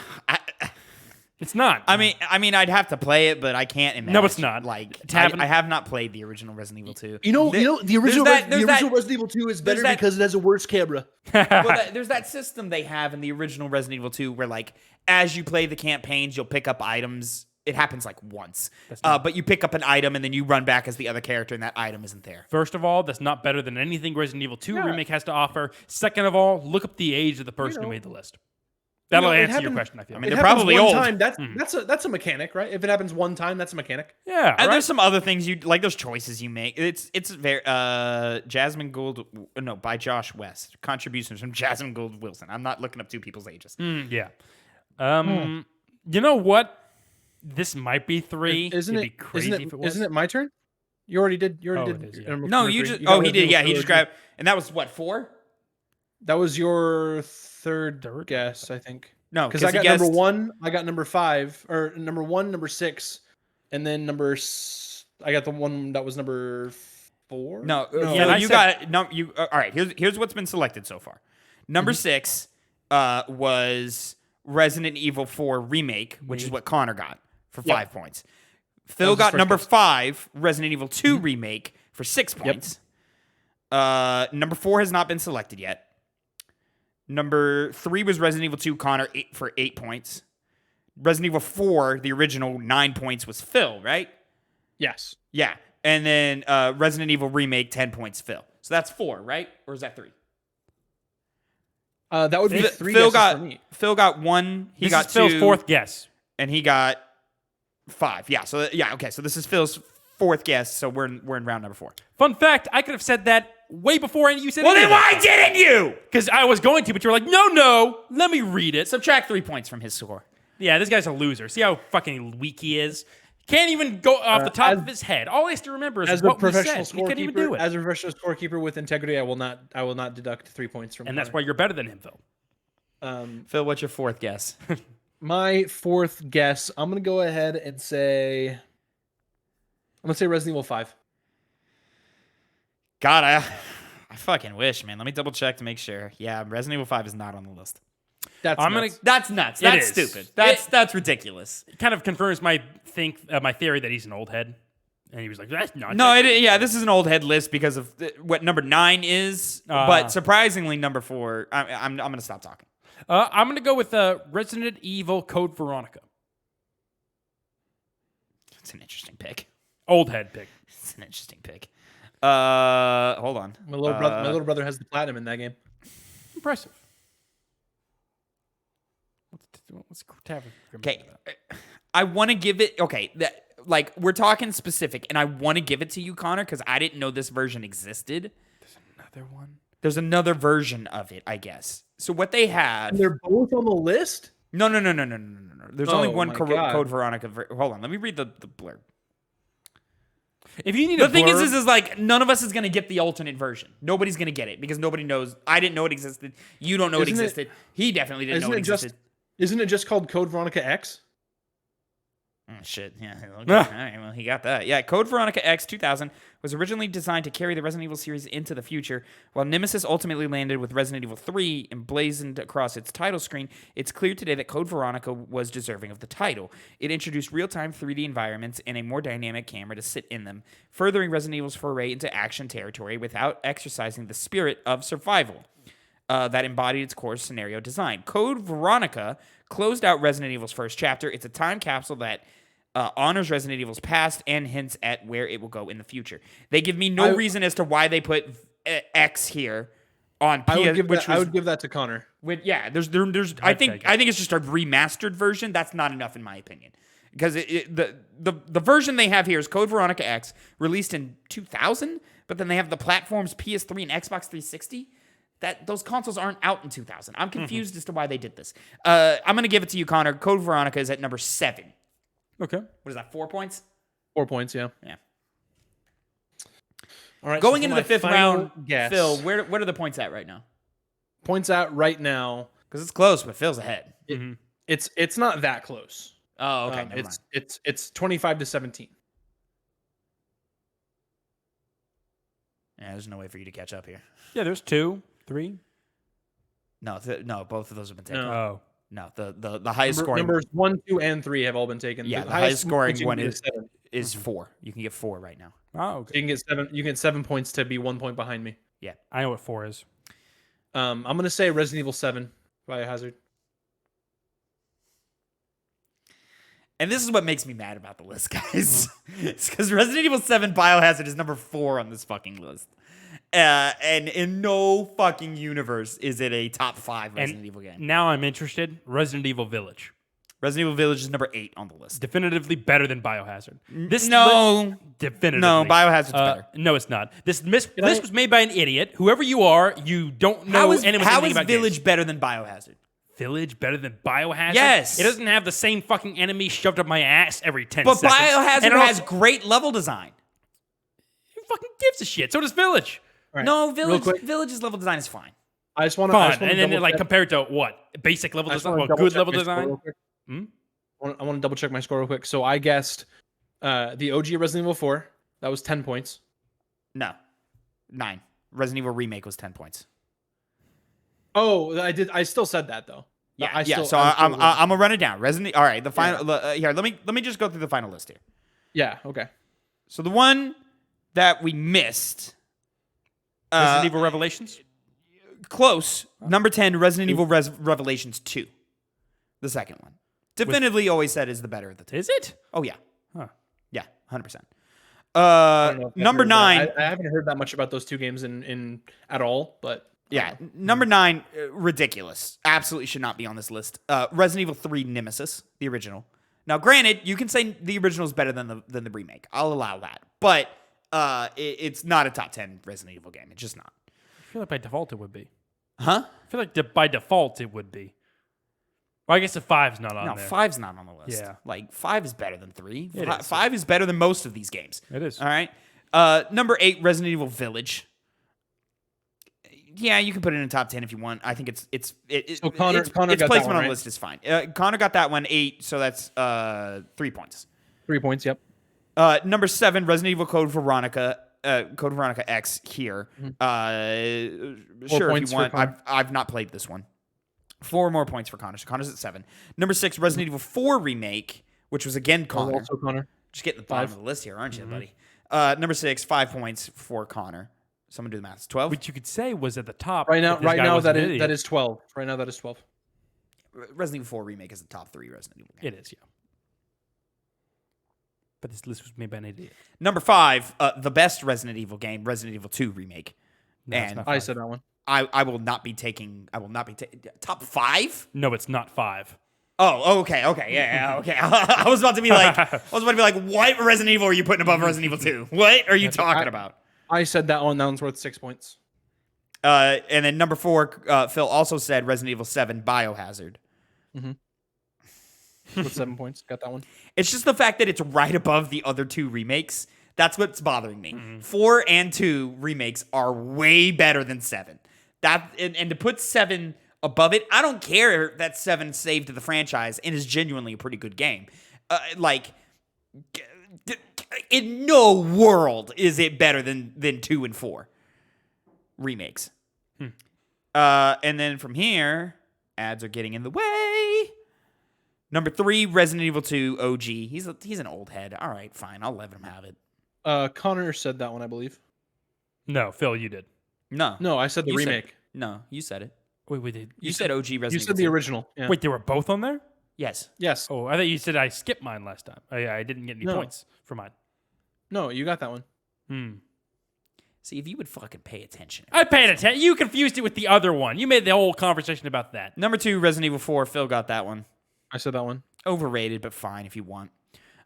It's not. I mean, I'd have to play it, but I can't imagine. No, it's not. Like, Tavin- I have not played the original Resident Evil 2. The original there's that- Resident Evil 2 is better that- because it has a worse camera. There's that system they have in the original Resident Evil 2 where, like, as you play the campaigns, you'll pick up items. It happens like once, but you pick up an item and then you run back as the other character, and that item isn't there. First of all, that's not better than anything Resident Evil 2 remake has to offer. Second of all, look up the age of the person who made the list. That'll it answer your happened- question, I feel. I mean, It they're happens probably one old. time. That's a mechanic, right? If it happens one time, that's a mechanic. yeah, And right? there's some other things you like. Those choices you make. It's very Jasmine Gould. No, by Josh West. Contributions from Jasmine Gould Wilson. I'm not looking up two people's ages. Yeah. You know what? This might be 3. Isn't It'd it? be crazy if it was. Isn't it my turn? You already did. Oh, did. it is, yeah. number No, three. you just. got Oh, he did. Resident Yeah, Evil he just 2. grabbed. And that was what, 4? That was your third Third? guess, I think. No, Because I he got guessed- number 1, I got number 5, or number 1, number 6, and then I got the one that was number 4. No, Yeah, and I you said- got no. You all right? Here's what's been selected so far. Number 6 was Resident Evil 4 remake, which is what Connor got for 5 points. Phil was his got first number guess. 5, Resident Evil 2 remake for 6 points. Number 4 has not been selected yet. Number 3 was Resident Evil 2, Connor, 8 for 8 points. Resident Evil 4, the original, 9 points was Phil, right? Yes. Yeah. And then Resident Evil remake, 10 points, Phil. So that's 4, right? Or is that 3? That would be 3 Phil guesses for me. Phil got 1. He This got is Phil's 2, 4th guess. and he got 5. Yeah. So okay. So this is Phil's 4th guess. So we're in round number 4. Fun fact, I could have said that way before you said Well, then why didn't you? Because I was going to, but you were like, no, let me read it. Subtract 3 points from his score. Yeah, this guy's a loser. See how fucking weak he is? Can't even go off the top of his head. All he has to remember is As a what we professional said. He couldn't even do scorekeeper, it. as a professional scorekeeper with integrity, I will not deduct 3 points from. And that's why you're better than him, Phil. Phil, what's your 4th guess? My 4th guess. I'm gonna go ahead and say. I'm gonna say Resident Evil 5. God, I fucking wish, man. Let me double check to make sure. Yeah, Resident Evil 5 is not on the list. That's I'm nuts. That's nuts. It That's is. stupid. That's ridiculous. It kind of confirms my theory that he's an old head. And he was like, that's not No, this is an old head list because of what number 9 is. But surprisingly, number 4. I'm gonna stop talking. I'm going to go with Resident Evil Code Veronica. It's an interesting pick. Old head pick. It's an interesting pick. Hold on. My little brother has the platinum in that game. Impressive. What's Tavin? Okay, I want to give it. Okay, like we're talking specific, and I want to give it to you, Connor, because I didn't know this version existed. Another one. There's another version of it, I guess. So what they have? And they're both on the list. No. There's only Oh one my God. Code Veronica. Hold on, let me read the blurb. If you need The a thing blurb, is like none of us is gonna get the alternate version. Nobody's gonna get it because nobody knows. I didn't know it existed. You don't know it Isn't it- existed. He definitely didn't know Isn't it it just? existed. Isn't it just called Code Veronica X? Oh, shit. Yeah. Okay. All right. Well, he got that. Yeah. Code Veronica X 2000 was originally designed to carry the Resident Evil series into the future. While Nemesis ultimately landed with Resident Evil 3 emblazoned across its title screen, it's clear today that Code Veronica was deserving of the title. It introduced real-time 3D environments and a more dynamic camera to sit in them, furthering Resident Evil's foray into action territory without exercising the spirit of survival that embodied its core scenario design. Code Veronica closed out Resident Evil's first chapter. It's a time capsule that honors Resident Evil's past and hints at where it will go in the future. They give me no reason as to why they put X here on PS. I would give that to Connor. Yeah, there's. I think it's just a remastered version. That's not enough in my opinion, because the version they have here is Code Veronica X, released in 2000, but then they have the platforms PS3 and Xbox 360. That those consoles aren't out in 2000. I'm confused as to why they did this. I'm gonna give it to you, Connor. Code Veronica is at number 7. Okay. What is that? 4 points? 4 points. Yeah. Yeah. All right. Going so into for the fifth my final round, guess, Phil, what are the points at right now? points out right now. Because it's close, but Phil's ahead. It's not that close. Oh, okay. Never mind. It's 25-17. Yeah, there's no way for you to catch up here. Yeah, there's 2, 3. No, no, both of those have been taken. No. Oh. No, the highest scoring Numbers 1, 2, and 3 have all been taken. Yeah, the highest scoring points you one can get is 4. You can get 4 right now. Oh, okay. You can get 7. You can get 7 points to be 1 point behind me. Yeah. I know what 4 is. I'm gonna say Resident Evil 7 Biohazard. And this is what makes me mad about the list, guys. It's because Resident Evil 7 Biohazard is number 4 on this fucking list. And in no fucking universe is it a top 5 Resident Evil game. Now I'm interested. Resident Evil Village. Resident Evil Village is number 8 on the list. Definitively better than Biohazard. No. Definitively. No, Biohazard's better. No, it's not. This list was made by an idiot. Whoever you are, you don't know How is anything about Village games. better than Biohazard? Village better than Biohazard? Yes. It doesn't have the same fucking enemy shoved up my ass every 10 But seconds. Biohazard And has also- great level design. Who fucking gives a shit? So does Village. All right, No, real quick, Village's level design is fine. I just want Fun. to. And then like compared to what? Basic level design? Well, good level design? Hmm? I want to double check my score real quick. So I guessed the OG Resident Evil 4. That was 10 points. No. 9. Resident Evil Remake was 10 points. Oh, I did. I still said that though. Yeah, I yeah. still- So I'm still- I'm gonna run it down. All right, the final. Here, let me just go through the final list here. Yeah. Okay. So the one that we missed, Resident Evil Revelations? close, number 10, Resident Evil Revelations 2, the second one. Definitively, always said is the better of the two. Is it? Oh yeah, Huh. yeah, 100%. I don't know if I've Number heard 9. that. I haven't heard that much about those two games in at all. But Yeah, number 9, ridiculous. Absolutely should not be on this list. Resident Evil 3 Nemesis, the original. Now, granted, you can say the original is better than the remake. I'll allow that, but it's not a top 10 Resident Evil game. It's just not. I feel like by default it would be. Huh? I feel like by default it would be. Well, I guess the 5's not on No, there. 5's not on the list. Yeah. Like 5 is better than 3. It is. 5 is better than most of these games. It is. All right. Number 8, Resident Evil Village. Yeah, you can put it in the top 10 if you want. I think its Connor its got that placement one, on the right? list is fine. Connor got that one 8, so that's 3 points. 3 points. Yep. Number 7, Resident Evil Code Veronica. Code Veronica X here. Sure, if points you for want. Connor. I've not played this one. 4 more points for Connor. So Connor's at 7. Number 6, Resident Evil 4 Remake, which was again Connor. Also Connor. Just getting the bottom 5. of the list here, aren't you, buddy? Number 6, 5 points for Connor. Someone do the math. It's 12. Which you could say was at the top. Right now, if this guy wasn't an idiot. that is 12. Right now, that is 12. Resident Evil 4 Remake is the top 3 Resident Evil game. It is, yeah. But this list was made by an idiot. Number 5, the best Resident Evil game, Resident Evil 2 Remake. No, it's And not I 5. said that one. I will not be taking top 5? No, it's not 5. Oh, okay, yeah, okay. I was about to be like, what Resident Evil are you putting above Resident Evil 2? What are you talking about? I said that one. That one's worth 6 points. And then number 4, Phil also said Resident Evil 7 Biohazard. With 7 points. Got that one. It's just the fact that it's right above the other 2 remakes. That's what's bothering me. 4 and 2 remakes are way better than 7. And to put 7 above it, I don't care that 7 saved the franchise and is genuinely a pretty good game. In no world is it better than 2 and 4 remakes. And then from here, ads are getting in the way. Number 3, Resident Evil 2 OG. He's an old head. All right, fine. I'll let him have it. Connor said that one, I believe. No, Phil, you did. No, I said the remake. No, you said it. Wait, did You said OG Resident Evil. You said the original. Yeah. Wait, they were both on there? Yes. Yes. Oh, I thought you said I skipped mine last time. I didn't get any No. points for mine. No, you got that one. See, if you would fucking pay attention. I paid attention. You confused it with the other one. You made the whole conversation about that. Number 2, Resident Evil 4. Phil got that one. I said that one. Overrated, but fine if you want.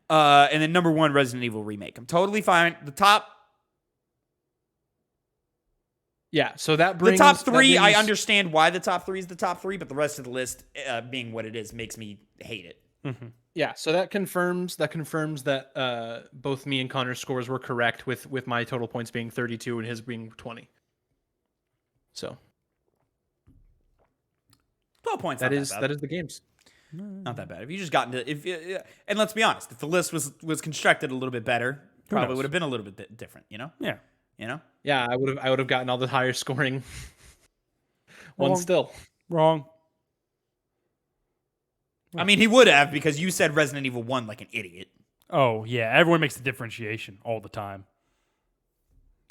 And then number 1, Resident Evil Remake. I'm totally fine. The top Yeah, so that brings... The top 3, I understand why the top 3 is the top 3, but the rest of the list, being what it is, makes me hate it. Yeah, so that confirms that both me and Connor's scores were correct with my total points being 32 and his being 20. So 12 points. that is the games. Not that bad. If you just got into and let's be honest, if the list was constructed a little bit better, probably knows? would have been a little bit different. You know? Yeah. You know? Yeah, I would have gotten all the higher scoring ones still. Wrong. I mean, he would have because you said Resident Evil 1 like an idiot. Oh, yeah. Everyone makes the differentiation all the time.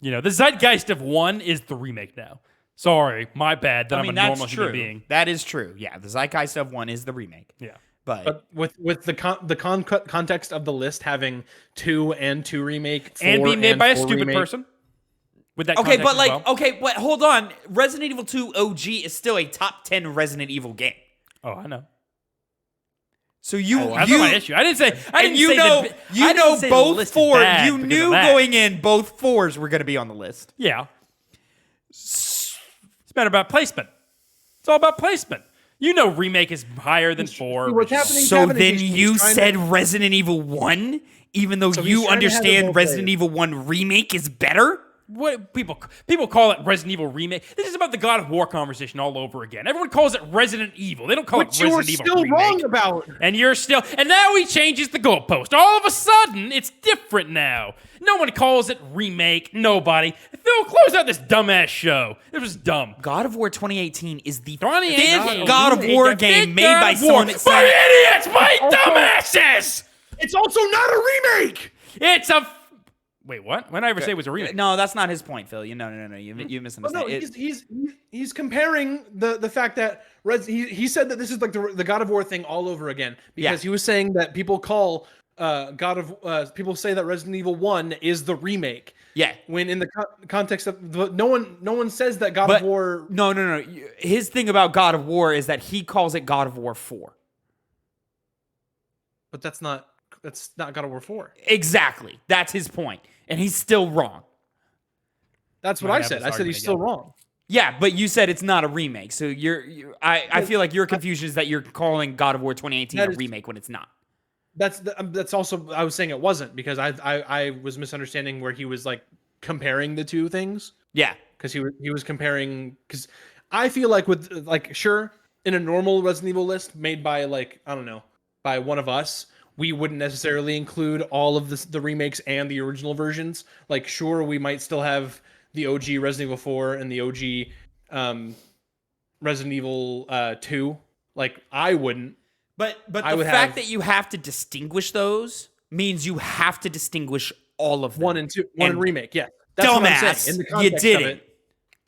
You know, the zeitgeist of 1 is the remake now. Sorry, my bad that I'm a normal human being. That is true. Yeah, the zeitgeist of 1 is the remake. Yeah. But with the context of the list having 2 and 2 remake, 4 And being made by a 4 stupid remake, person. With that okay, context but as like, well. okay, but hold on. Resident Evil 2 OG is still a top 10 Resident Evil game. Oh, I know. So That's not my issue. I didn't say. I didn't you say know, the, you I didn't know say the both list is 4. bad You because knew of that. going in both 4s were going to be on the list. Yeah. It's matter about placement. It's all about placement. You know, remake is higher than 4. What's happening? So Tavin, then he's you trying said to- Resident Evil 1, even though So he's you trying to have it understand both Resident ways. Evil 1 remake is better? What people call it Resident Evil remake. This is about the God of War conversation all over again. Everyone calls it Resident Evil. They don't call Which it you were Resident Evil still remake. wrong about. And now he changes the goalpost. All of a sudden, it's different now. No one calls it remake. Nobody. Phil, close out this dumbass show. It was dumb. God of War 2018 is the 2018 fifth God of War game made by someone that by said idiots, by dumbasses. It's also not a remake. It's a. Wait, what? When did I ever say it was a remake? No, that's not his point, Phil. No. You Well, misunderstand. no, he's comparing the fact that he said that this is like the God of War thing all over again because he was saying that people call people say that Resident Evil 1 is the remake. Yeah. When in the context of no one says that God of War. No. His thing about God of War is that he calls it God of War 4. But that's not God of War 4. Exactly. That's his point. And he's still wrong. That's what Might I have said. this I said argument he's still again. wrll Yeah, but you said it's not a remake. So I feel like your confusion is that you're calling God of War 2018 a remake when it's not. That's also I was saying it wasn't because I was misunderstanding where he was like comparing the two things. Yeah. Because he was comparing because I feel like with like sure in a normal Resident Evil list made by like I don't know by one of us we wouldn't necessarily include all of the remakes and the original versions. Like sure we might still have the OG Resident Evil 4 and the OG Resident Evil 2. Like I wouldn't. But the fact that you have to distinguish those means you have to distinguish all of them. 1 and 2, one and remake. Yeah, that's what I'm saying. Dumbass, In the you context did of it.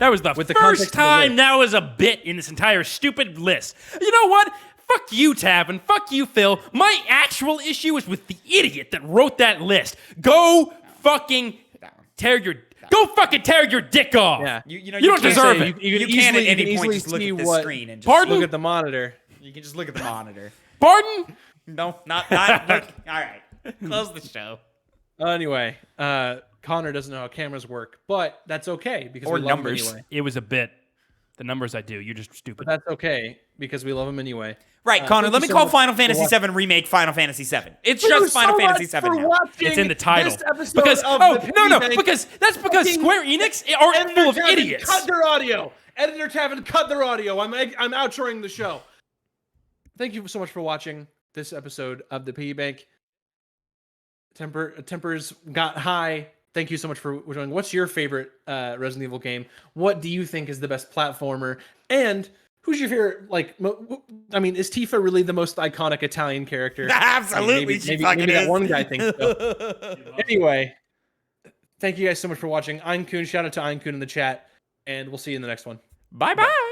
That was the With the context of first the time list. that was a bit in this entire stupid list. You know what? Fuck you, Tavin. Fuck you, Phil. My actual issue is with the idiot that wrote that list. Go fucking tear your dick off. Yeah. You don't deserve it. You can at any point easily just look see at the what- screen and just Pardon? Look at the monitor. You can just look at the monitor. Pardon? No, not. Look, all right, close the show. Anyway, Connor doesn't know how cameras work, but that's okay because Or we love numbers. him anyway. It was a bit. The numbers I do. You're just But stupid. that's okay because we love him anyway. Right, Connor. thank Let you me so call much Final for Fantasy watching. VII remake Final Fantasy VII. It's Thank you just Final so Fantasy much VII for now. watching It's in the title. this episode Because of oh the Piggy no, Bank. because that's because Fucking Square Enix are Editor full of Tavin, idiots. Cut their audio. Editor Tavin, cut their audio. I'm outroing the show. Thank you so much for watching this episode of the Piggy Bank. Tempers got high. Thank you so much for joining. What's your favorite Resident Evil game? What do you think is the best platformer? And who's your favorite? Like, I mean, is Tifa really the most iconic Italian character? Absolutely, she fucking maybe that is. one guy thinks so. Anyway, thank you guys so much for watching. Einkun, shout out to Einkun in the chat, and we'll see you in the next one. Bye bye.